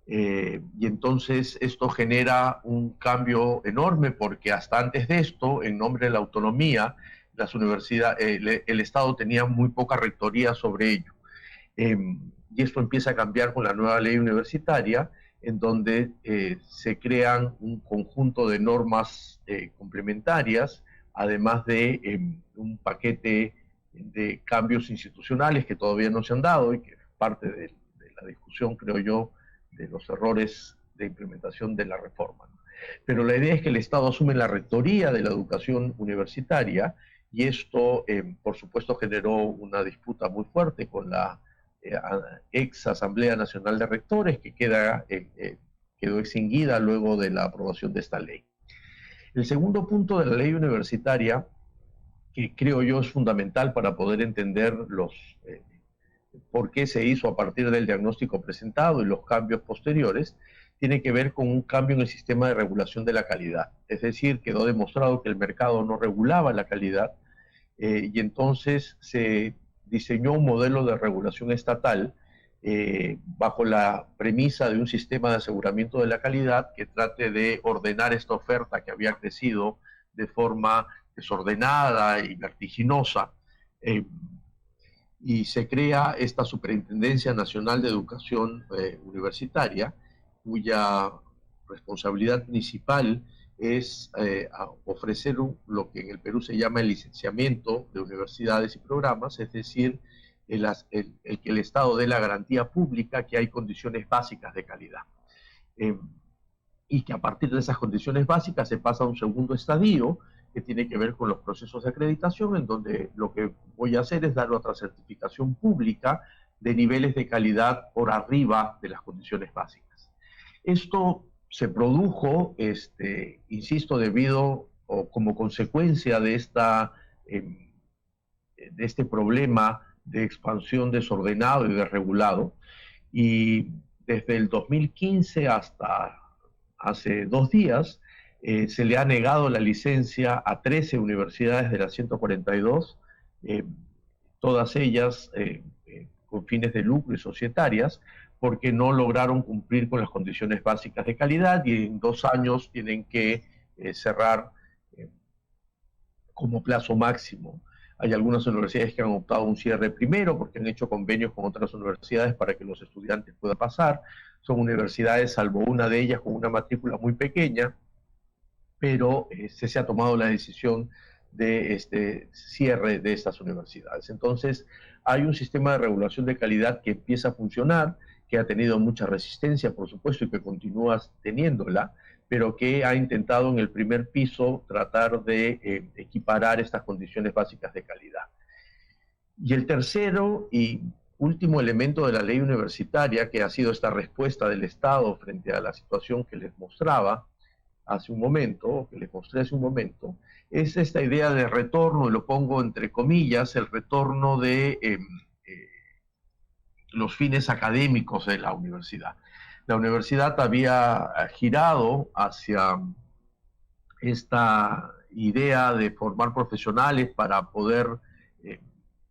Speaker 2: Y entonces esto genera un cambio enorme, porque hasta antes de esto, en nombre de la autonomía, las universidades, el Estado tenía muy poca rectoría sobre ello. Y esto empieza a cambiar con la nueva ley universitaria, en donde se crean un conjunto de normas complementarias, además de un paquete de cambios institucionales que todavía no se han dado y que es parte de la discusión, creo yo, de los errores de implementación de la reforma. Pero la idea es que el Estado asume la rectoría de la educación universitaria, y esto, por supuesto, generó una disputa muy fuerte con la ex Asamblea Nacional de Rectores, que quedó extinguida luego de la aprobación de esta ley. El segundo punto de la ley universitaria, que creo yo es fundamental para poder entender por qué se hizo a partir del diagnóstico presentado y los cambios posteriores, tiene que ver con un cambio en el sistema de regulación de la calidad. Es decir, quedó demostrado que el mercado no regulaba la calidad, y entonces se diseñó un modelo de regulación estatal bajo la premisa de un sistema de aseguramiento de la calidad que trate de ordenar esta oferta que había crecido de forma desordenada y vertiginosa. Y se crea esta Superintendencia Nacional de Educación Universitaria, cuya responsabilidad principal es ofrecer lo que en el Perú se llama el licenciamiento de universidades y programas, es decir, el que el Estado dé la garantía pública que hay condiciones básicas de calidad. Y que a partir de esas condiciones básicas se pasa a un segundo estadio, que tiene que ver con los procesos de acreditación, en donde lo que voy a hacer es dar otra certificación pública de niveles de calidad por arriba de las condiciones básicas. Esto se produjo, insisto, debido o como consecuencia de este problema de expansión desordenado y desregulado, y desde el 2015 hasta hace 2 días, se le ha negado la licencia a 13 universidades de las 142, todas ellas con fines de lucro y societarias, porque no lograron cumplir con las condiciones básicas de calidad y en 2 años tienen que cerrar como plazo máximo. Hay algunas universidades que han optado un cierre primero porque han hecho convenios con otras universidades para que los estudiantes puedan pasar. Son universidades, salvo una de ellas, con una matrícula muy pequeña, pero se ha tomado la decisión de cierre de estas universidades. Entonces, hay un sistema de regulación de calidad que empieza a funcionar, que ha tenido mucha resistencia, por supuesto, y que continúa teniéndola, pero que ha intentado en el primer piso tratar de equiparar estas condiciones básicas de calidad. Y el tercero y último elemento de la ley universitaria, que ha sido esta respuesta del Estado frente a la situación que les mostraba hace un momento, o que les mostré hace un momento, es esta idea de retorno, y lo pongo entre comillas, el retorno de los fines académicos de la universidad. La universidad había girado hacia esta idea de formar profesionales para poder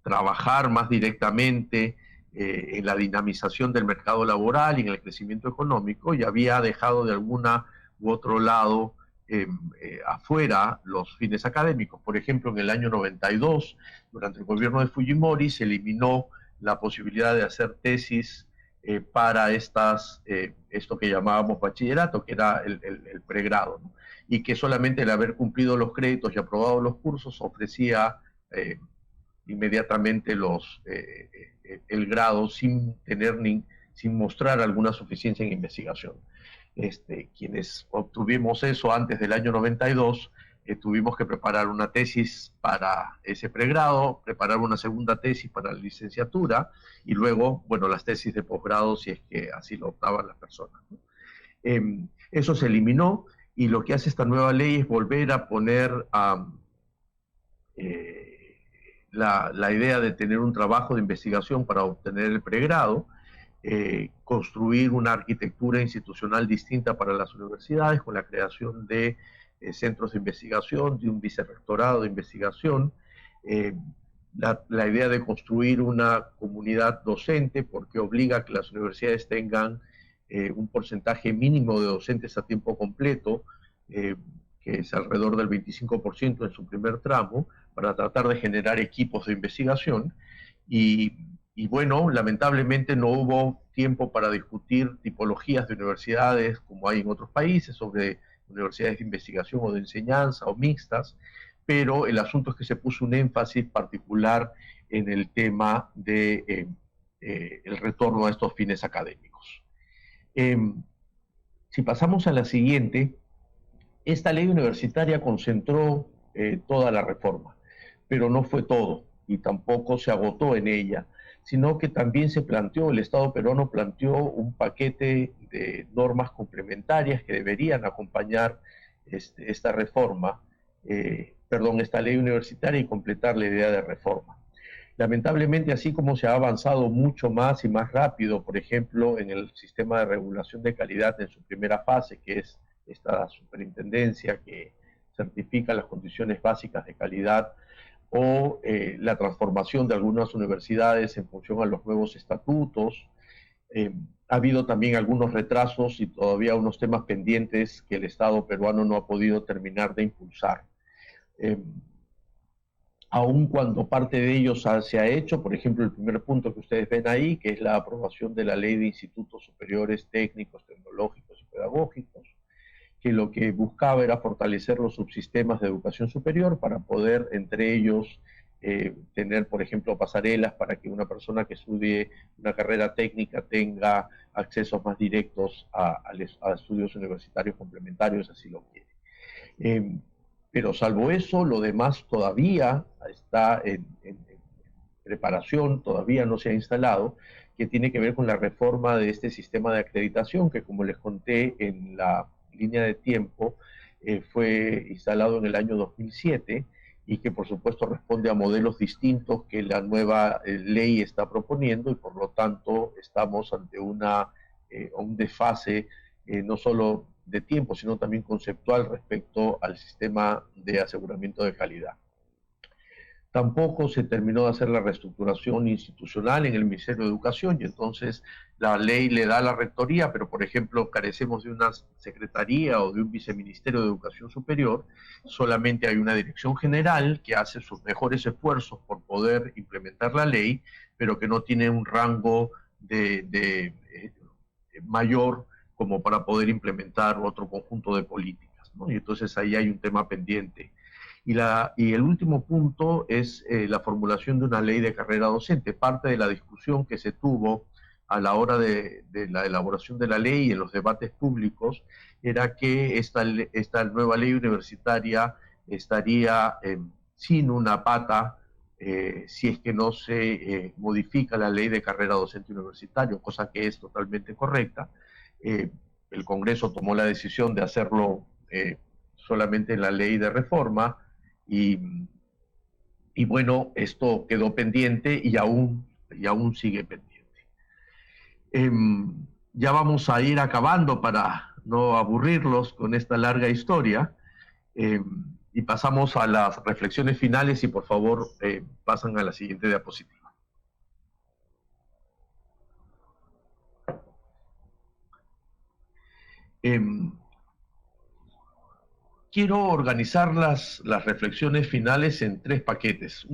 Speaker 2: trabajar más directamente en la dinamización del mercado laboral y en el crecimiento económico, y había dejado de alguna u otro lado afuera los fines académicos. Por ejemplo, en el año 92, durante el gobierno de Fujimori, se eliminó la posibilidad de hacer tesis para esto que llamábamos bachillerato, que era el pregrado, ¿no? Y que solamente el haber cumplido los créditos y aprobado los cursos ofrecía inmediatamente el grado sin mostrar alguna suficiencia en investigación. Quienes obtuvimos eso antes del año 92, tuvimos que preparar una tesis para ese pregrado, preparar una segunda tesis para la licenciatura y luego, bueno, las tesis de posgrado si es que así lo optaban las personas, ¿no? Eso se eliminó y lo que hace esta nueva ley es volver a poner la idea de tener un trabajo de investigación para obtener el pregrado, construir una arquitectura institucional distinta para las universidades con la creación de centros de investigación, de un vicerrectorado de investigación, la idea de construir una comunidad docente porque obliga a que las universidades tengan un porcentaje mínimo de docentes a tiempo completo, que es alrededor del 25% en su primer tramo, para tratar de generar equipos de investigación. Y bueno, lamentablemente no hubo tiempo para discutir tipologías de universidades como hay en otros países, sobre universidades de investigación o de enseñanza o mixtas, pero el asunto es que se puso un énfasis particular en el tema de el retorno a estos fines académicos. Si pasamos a la siguiente, esta ley universitaria concentró toda la reforma, pero no fue todo y tampoco se agotó en ella, sino que también se planteó, el Estado peruano planteó un paquete de normas complementarias que deberían acompañar esta reforma, esta ley universitaria y completar la idea de reforma. Lamentablemente, así como se ha avanzado mucho más y más rápido, por ejemplo, en el sistema de regulación de calidad en su primera fase, que es esta superintendencia que certifica las condiciones básicas de calidad, o la transformación de algunas universidades en función a los nuevos estatutos. Ha habido también algunos retrasos y todavía unos temas pendientes que el Estado peruano no ha podido terminar de impulsar. Aun cuando parte de ellos se ha hecho, por ejemplo, el primer punto que ustedes ven ahí, que es la aprobación de la Ley de Institutos Superiores Técnicos, Tecnológicos y Pedagógicos, que lo que buscaba era fortalecer los subsistemas de educación superior para poder entre ellos tener, por ejemplo, pasarelas para que una persona que estudie una carrera técnica tenga accesos más directos a estudios universitarios complementarios, así lo quiere. Pero salvo eso, lo demás todavía está en preparación, todavía no se ha instalado, que tiene que ver con la reforma de este sistema de acreditación que, como les conté en la línea de tiempo, fue instalado en el año 2007 y que por supuesto responde a modelos distintos que la nueva ley está proponiendo y por lo tanto estamos ante un desfase no solo de tiempo sino también conceptual respecto al sistema de aseguramiento de calidad. Tampoco se terminó de hacer la reestructuración institucional en el Ministerio de Educación y entonces la ley le da a la rectoría, pero por ejemplo carecemos de una secretaría o de un viceministerio de Educación Superior, solamente hay una dirección general que hace sus mejores esfuerzos por poder implementar la ley, pero que no tiene un rango mayor como para poder implementar otro conjunto de políticas, ¿no? Y entonces ahí hay un tema pendiente. Y el último punto es la formulación de una ley de carrera docente. Parte de la discusión que se tuvo a la hora de la elaboración de la ley y en los debates públicos era que esta nueva ley universitaria estaría sin una pata si es que no se modifica la ley de carrera docente universitario, cosa que es totalmente correcta. El Congreso tomó la decisión de hacerlo solamente en la ley de reforma, y bueno, esto quedó pendiente y aún sigue pendiente. Ya vamos a ir acabando para no aburrirlos con esta larga historia, y pasamos a las reflexiones finales y por favor pasan a la siguiente diapositiva. Quiero organizar las reflexiones finales en tres paquetes.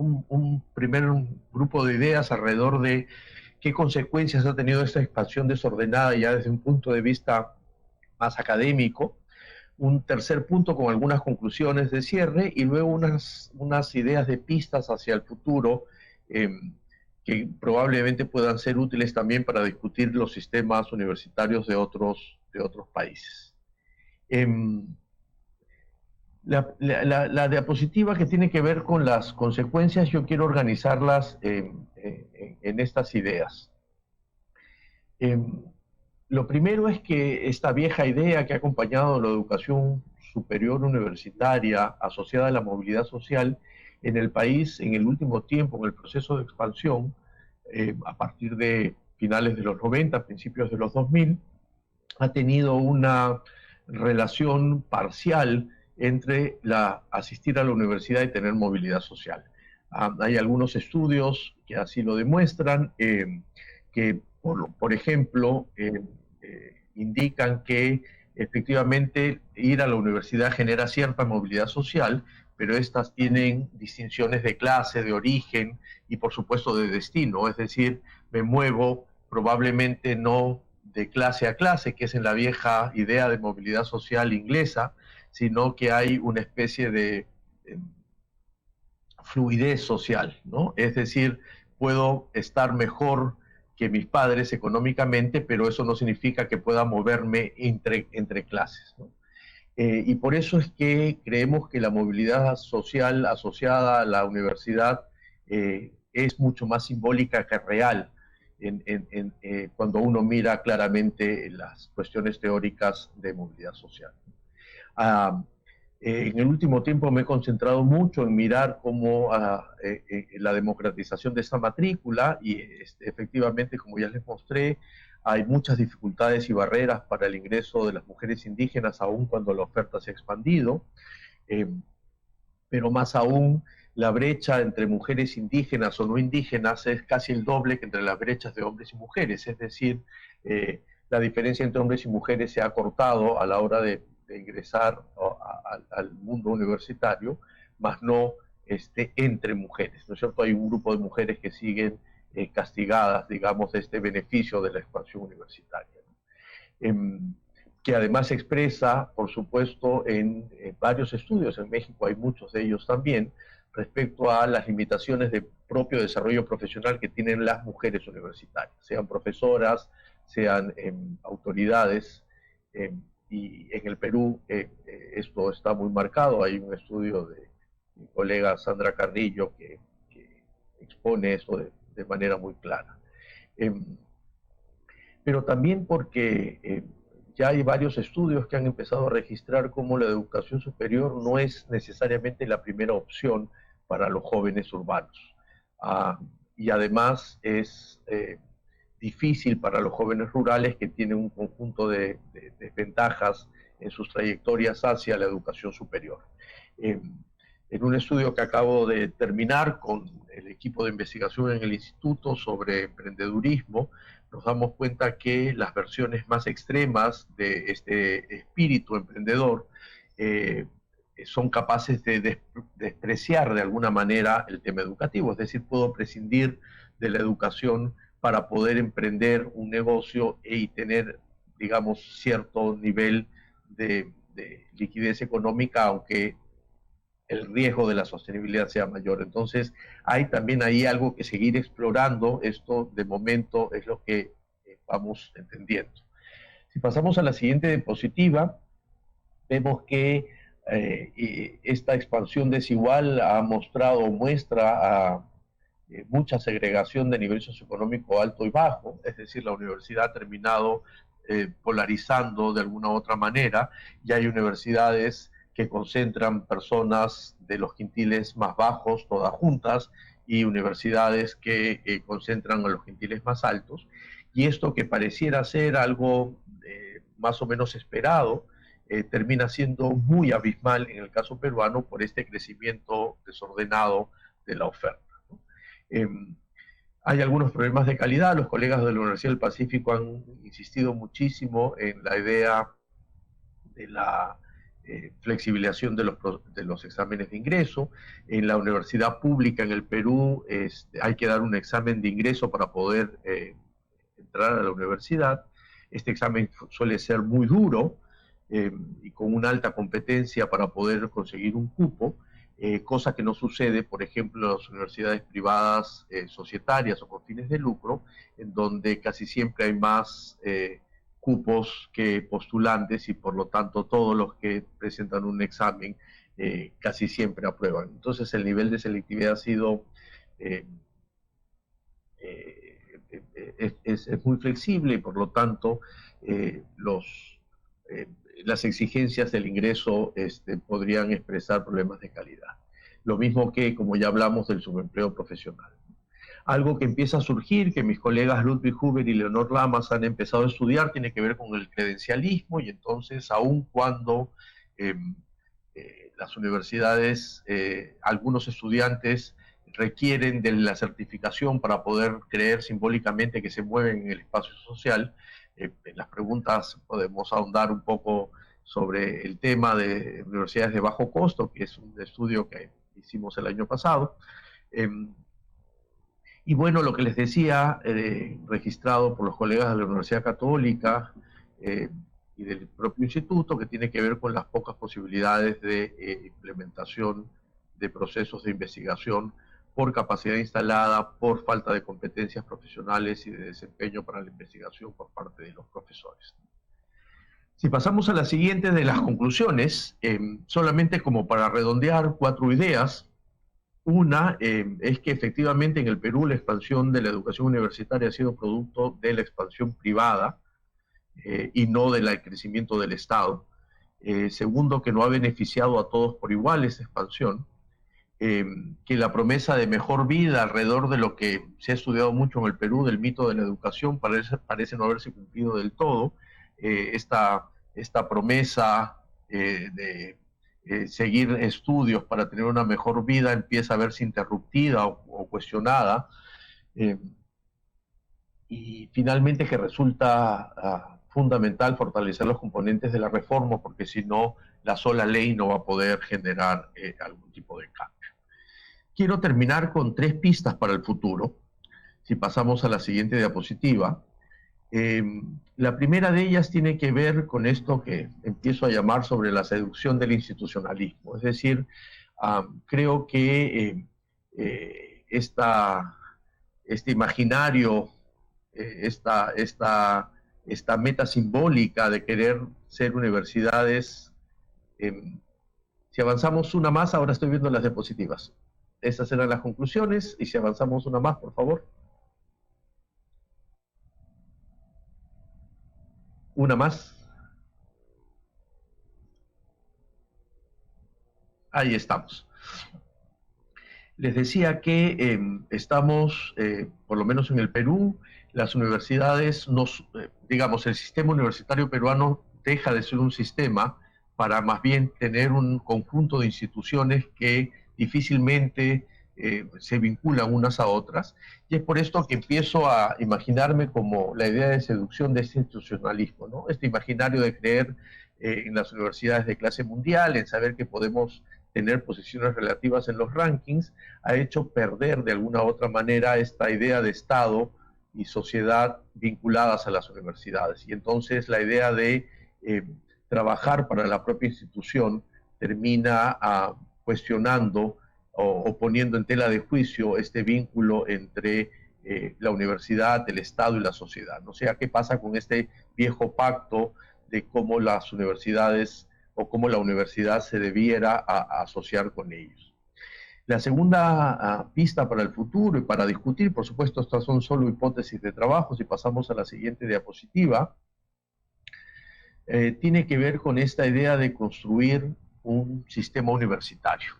Speaker 2: un primer grupo de ideas alrededor de qué consecuencias ha tenido esta expansión desordenada ya desde un punto de vista más académico, un tercer punto con algunas conclusiones de cierre y luego unas ideas de pistas hacia el futuro que probablemente puedan ser útiles también para discutir los sistemas universitarios de otros países. La diapositiva que tiene que ver con las consecuencias, yo quiero organizarlas en estas ideas. Lo primero es que esta vieja idea que ha acompañado la educación superior universitaria asociada a la movilidad social en el país en el último tiempo, en el proceso de expansión, a partir de finales de los 90, principios de los 2000, ha tenido una relación parcial entre asistir a la universidad y tener movilidad social. Hay algunos estudios que así lo demuestran, que por ejemplo, indican que efectivamente ir a la universidad genera cierta movilidad social, pero estas tienen distinciones de clase, de origen y por supuesto de destino, es decir, me muevo probablemente no de clase a clase, que es en la vieja idea de movilidad social inglesa, sino que hay una especie de fluidez social, ¿no? Es decir, puedo estar mejor que mis padres económicamente, pero eso no significa que pueda moverme entre clases, ¿no? Y por eso es que creemos que la movilidad social asociada a la universidad es mucho más simbólica que real cuando uno mira claramente las cuestiones teóricas de movilidad social. En el último tiempo me he concentrado mucho en mirar cómo la democratización de esta matrícula y efectivamente, como ya les mostré, hay muchas dificultades y barreras para el ingreso de las mujeres indígenas, aún cuando la oferta se ha expandido, pero más aún la brecha entre mujeres indígenas o no indígenas es casi el doble que entre las brechas de hombres y mujeres, es decir, la diferencia entre hombres y mujeres se ha acortado a la hora de ingresar al mundo universitario, más no entre mujeres, ¿no es cierto? Hay un grupo de mujeres que siguen castigadas, digamos, de este beneficio de la expansión universitaria, ¿no? Que además se expresa, por supuesto, en varios estudios, en México hay muchos de ellos también, respecto a las limitaciones de propio desarrollo profesional que tienen las mujeres universitarias, sean profesoras, sean autoridades, y en el Perú esto está muy marcado. Hay un estudio de mi colega Sandra Carrillo que expone esto de manera muy clara. Pero también porque ya hay varios estudios que han empezado a registrar cómo la educación superior no es necesariamente la primera opción para los jóvenes urbanos. Y además es difícil para los jóvenes rurales que tienen un conjunto de desventajas en sus trayectorias hacia la educación superior. En un estudio que acabo de terminar con el equipo de investigación en el instituto sobre emprendedurismo, nos damos cuenta que las versiones más extremas de este espíritu emprendedor son capaces de despreciar de alguna manera el tema educativo, es decir, puedo prescindir de la educación para poder emprender un negocio y tener, digamos, cierto nivel de liquidez económica, aunque el riesgo de la sostenibilidad sea mayor. Entonces, hay también ahí algo que seguir explorando. Esto, de momento, es lo que vamos entendiendo. Si pasamos a la siguiente diapositiva, vemos que esta expansión desigual ha mostrado o muestra a mucha segregación de nivel socioeconómico alto y bajo, es decir, la universidad ha terminado polarizando de alguna u otra manera, y hay universidades que concentran personas de los quintiles más bajos, todas juntas, y universidades que concentran a los quintiles más altos, y esto que pareciera ser algo más o menos esperado, termina siendo muy abismal en el caso peruano por este crecimiento desordenado de la oferta. Hay algunos problemas de calidad. Los colegas de la Universidad del Pacífico han insistido muchísimo en la idea de la flexibilización de los exámenes de ingreso. En la universidad pública en el Perú hay que dar un examen de ingreso para poder entrar a la universidad. Este examen suele ser muy duro y con una alta competencia para poder conseguir un cupo, cosa que no sucede, por ejemplo, en las universidades privadas societarias o con fines de lucro, en donde casi siempre hay más cupos que postulantes y por lo tanto todos los que presentan un examen casi siempre aprueban. Entonces el nivel de selectividad ha sido es muy flexible y por lo tanto las exigencias del ingreso podrían expresar problemas de calidad. Lo mismo que, como ya hablamos, del subempleo profesional. Algo que empieza a surgir, que mis colegas Ludwig Huber y Leonor Lamas han empezado a estudiar, tiene que ver con el credencialismo, y entonces, aun cuando las universidades, algunos estudiantes requieren de la certificación para poder creer simbólicamente que se mueven en el espacio social, en las preguntas podemos ahondar un poco sobre el tema de universidades de bajo costo, que es un estudio que hicimos el año pasado. Y bueno, lo que les decía, registrado por los colegas de la Universidad Católica y del propio instituto, que tiene que ver con las pocas posibilidades de implementación de procesos de investigación por capacidad instalada, por falta de competencias profesionales y de desempeño para la investigación por parte de los profesores. Si pasamos a la siguiente de las conclusiones, solamente como para redondear 4 ideas. Una es que efectivamente en el Perú la expansión de la educación universitaria ha sido producto de la expansión privada y no del crecimiento del Estado. Segundo, que no ha beneficiado a todos por igual esa expansión. Que la promesa de mejor vida alrededor de lo que se ha estudiado mucho en el Perú, del mito de la educación, parece no haberse cumplido del todo. Esta promesa de seguir estudios para tener una mejor vida empieza a verse interrumpida o cuestionada. Y finalmente que resulta fundamental fortalecer los componentes de la reforma, porque si no, la sola ley no va a poder generar algún tipo de cambio. Quiero terminar con 3 pistas para el futuro. Si pasamos a la siguiente diapositiva. La primera de ellas tiene que ver con esto que empiezo a llamar sobre la seducción del institucionalismo. Es decir, creo que este imaginario, esta meta simbólica de querer ser universidades, si avanzamos una más, ahora estoy viendo las diapositivas. Esas eran las conclusiones, y si avanzamos una más, por favor. Una más. Ahí estamos. Les decía que estamos, por lo menos en el Perú, las universidades, digamos, el sistema universitario peruano deja de ser un sistema para más bien tener un conjunto de instituciones que difícilmente se vinculan unas a otras, y es por esto que empiezo a imaginarme como la idea de seducción de este institucionalismo, ¿no? Este imaginario de creer en las universidades de clase mundial, en saber que podemos tener posiciones relativas en los rankings, ha hecho perder de alguna u otra manera esta idea de Estado y sociedad vinculadas a las universidades, y entonces la idea de trabajar para la propia institución termina cuestionando o poniendo en tela de juicio este vínculo entre la universidad, el Estado y la sociedad. O sea, ¿qué pasa con este viejo pacto de cómo las universidades o cómo la universidad se debiera asociar con ellos? La segunda pista para el futuro y para discutir, por supuesto, estas son solo hipótesis de trabajo, si pasamos a la siguiente diapositiva, tiene que ver con esta idea de construir un sistema universitario.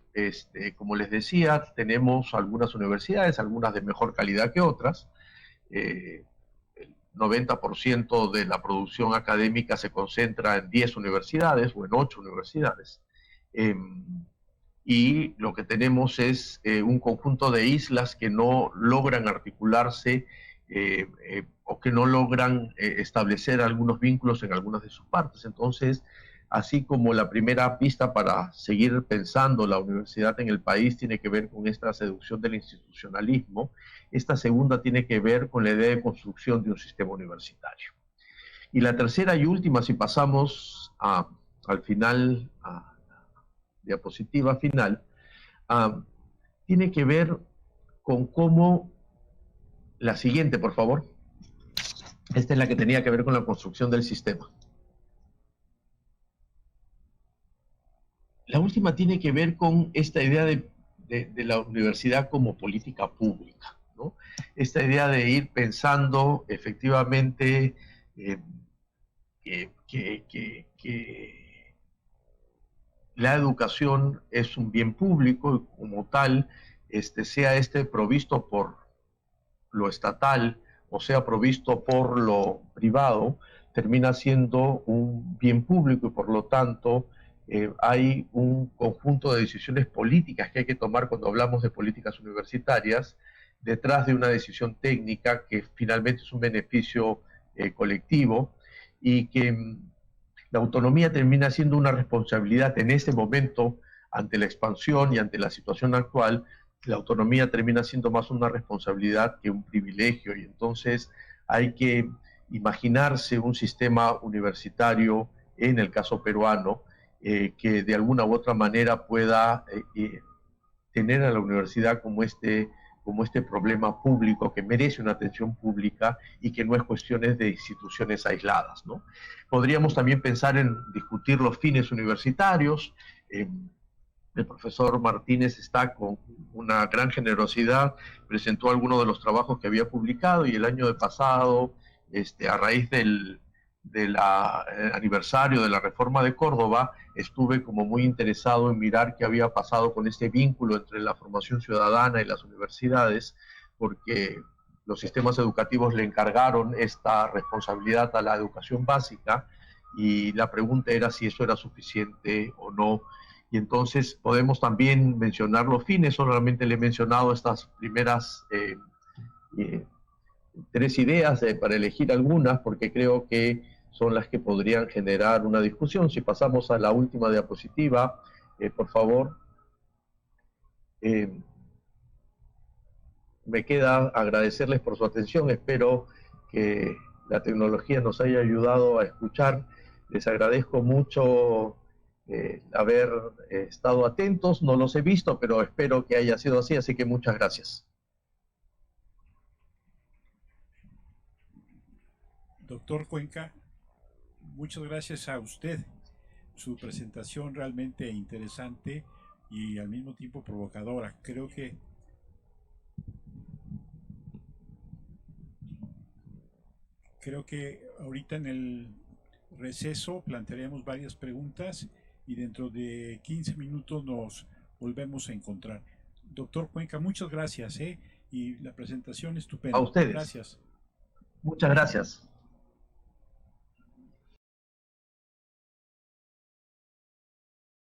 Speaker 2: Como les decía, tenemos algunas universidades, algunas de mejor calidad que otras. El 90% de la producción académica se concentra en 10 universidades o en 8 universidades. Y lo que tenemos es un conjunto de islas que no logran articularse o que no logran establecer algunos vínculos en algunas de sus partes. Entonces, así como la primera pista para seguir pensando la universidad en el país tiene que ver con esta seducción del institucionalismo, esta segunda tiene que ver con la idea de construcción de un sistema universitario. Y la tercera y última, si pasamos al final, a la diapositiva final, tiene que ver con cómo, la siguiente, por favor, esta es la que tenía que ver con la construcción del sistema. La última tiene que ver con esta idea de la universidad como política pública, ¿no? Esta idea de ir pensando efectivamente que la educación es un bien público y como tal, sea provisto por lo estatal o sea provisto por lo privado, termina siendo un bien público y por lo tanto hay un conjunto de decisiones políticas que hay que tomar cuando hablamos de políticas universitarias detrás de una decisión técnica que finalmente es un beneficio colectivo y que la autonomía termina siendo una responsabilidad en este momento ante la expansión y ante la situación actual. La autonomía termina siendo más una responsabilidad que un privilegio y entonces hay que imaginarse un sistema universitario, en el caso peruano, que de alguna u otra manera pueda tener a la universidad como este problema público que merece una atención pública y que no es cuestiones de instituciones aisladas, ¿no? Podríamos también pensar en discutir los fines universitarios. El profesor Martínez está con una gran generosidad, presentó algunos de los trabajos que había publicado y el año pasado, a raíz del aniversario de la Reforma de Córdoba, estuve como muy interesado en mirar qué había pasado con este vínculo entre la formación ciudadana y las universidades, porque los sistemas educativos le encargaron esta responsabilidad a la educación básica y la pregunta era si eso era suficiente o no. Y entonces podemos también mencionar los fines, solamente le he mencionado estas primeras tres ideas para elegir algunas, porque creo que son las que podrían generar una discusión. Si pasamos a la última diapositiva, por favor. Me queda agradecerles por su atención, espero que la tecnología nos haya ayudado a escuchar. Les agradezco mucho haber estado atentos, no los he visto, pero espero que haya sido así, así que muchas gracias.
Speaker 1: Doctor Cuenca, muchas gracias a usted. Su presentación realmente interesante y al mismo tiempo provocadora. Creo que ahorita en el receso plantearemos varias preguntas y dentro de 15 minutos nos volvemos a encontrar. Doctor Cuenca, muchas gracias, y la presentación estupenda.
Speaker 2: A ustedes.
Speaker 1: Gracias.
Speaker 2: Muchas gracias.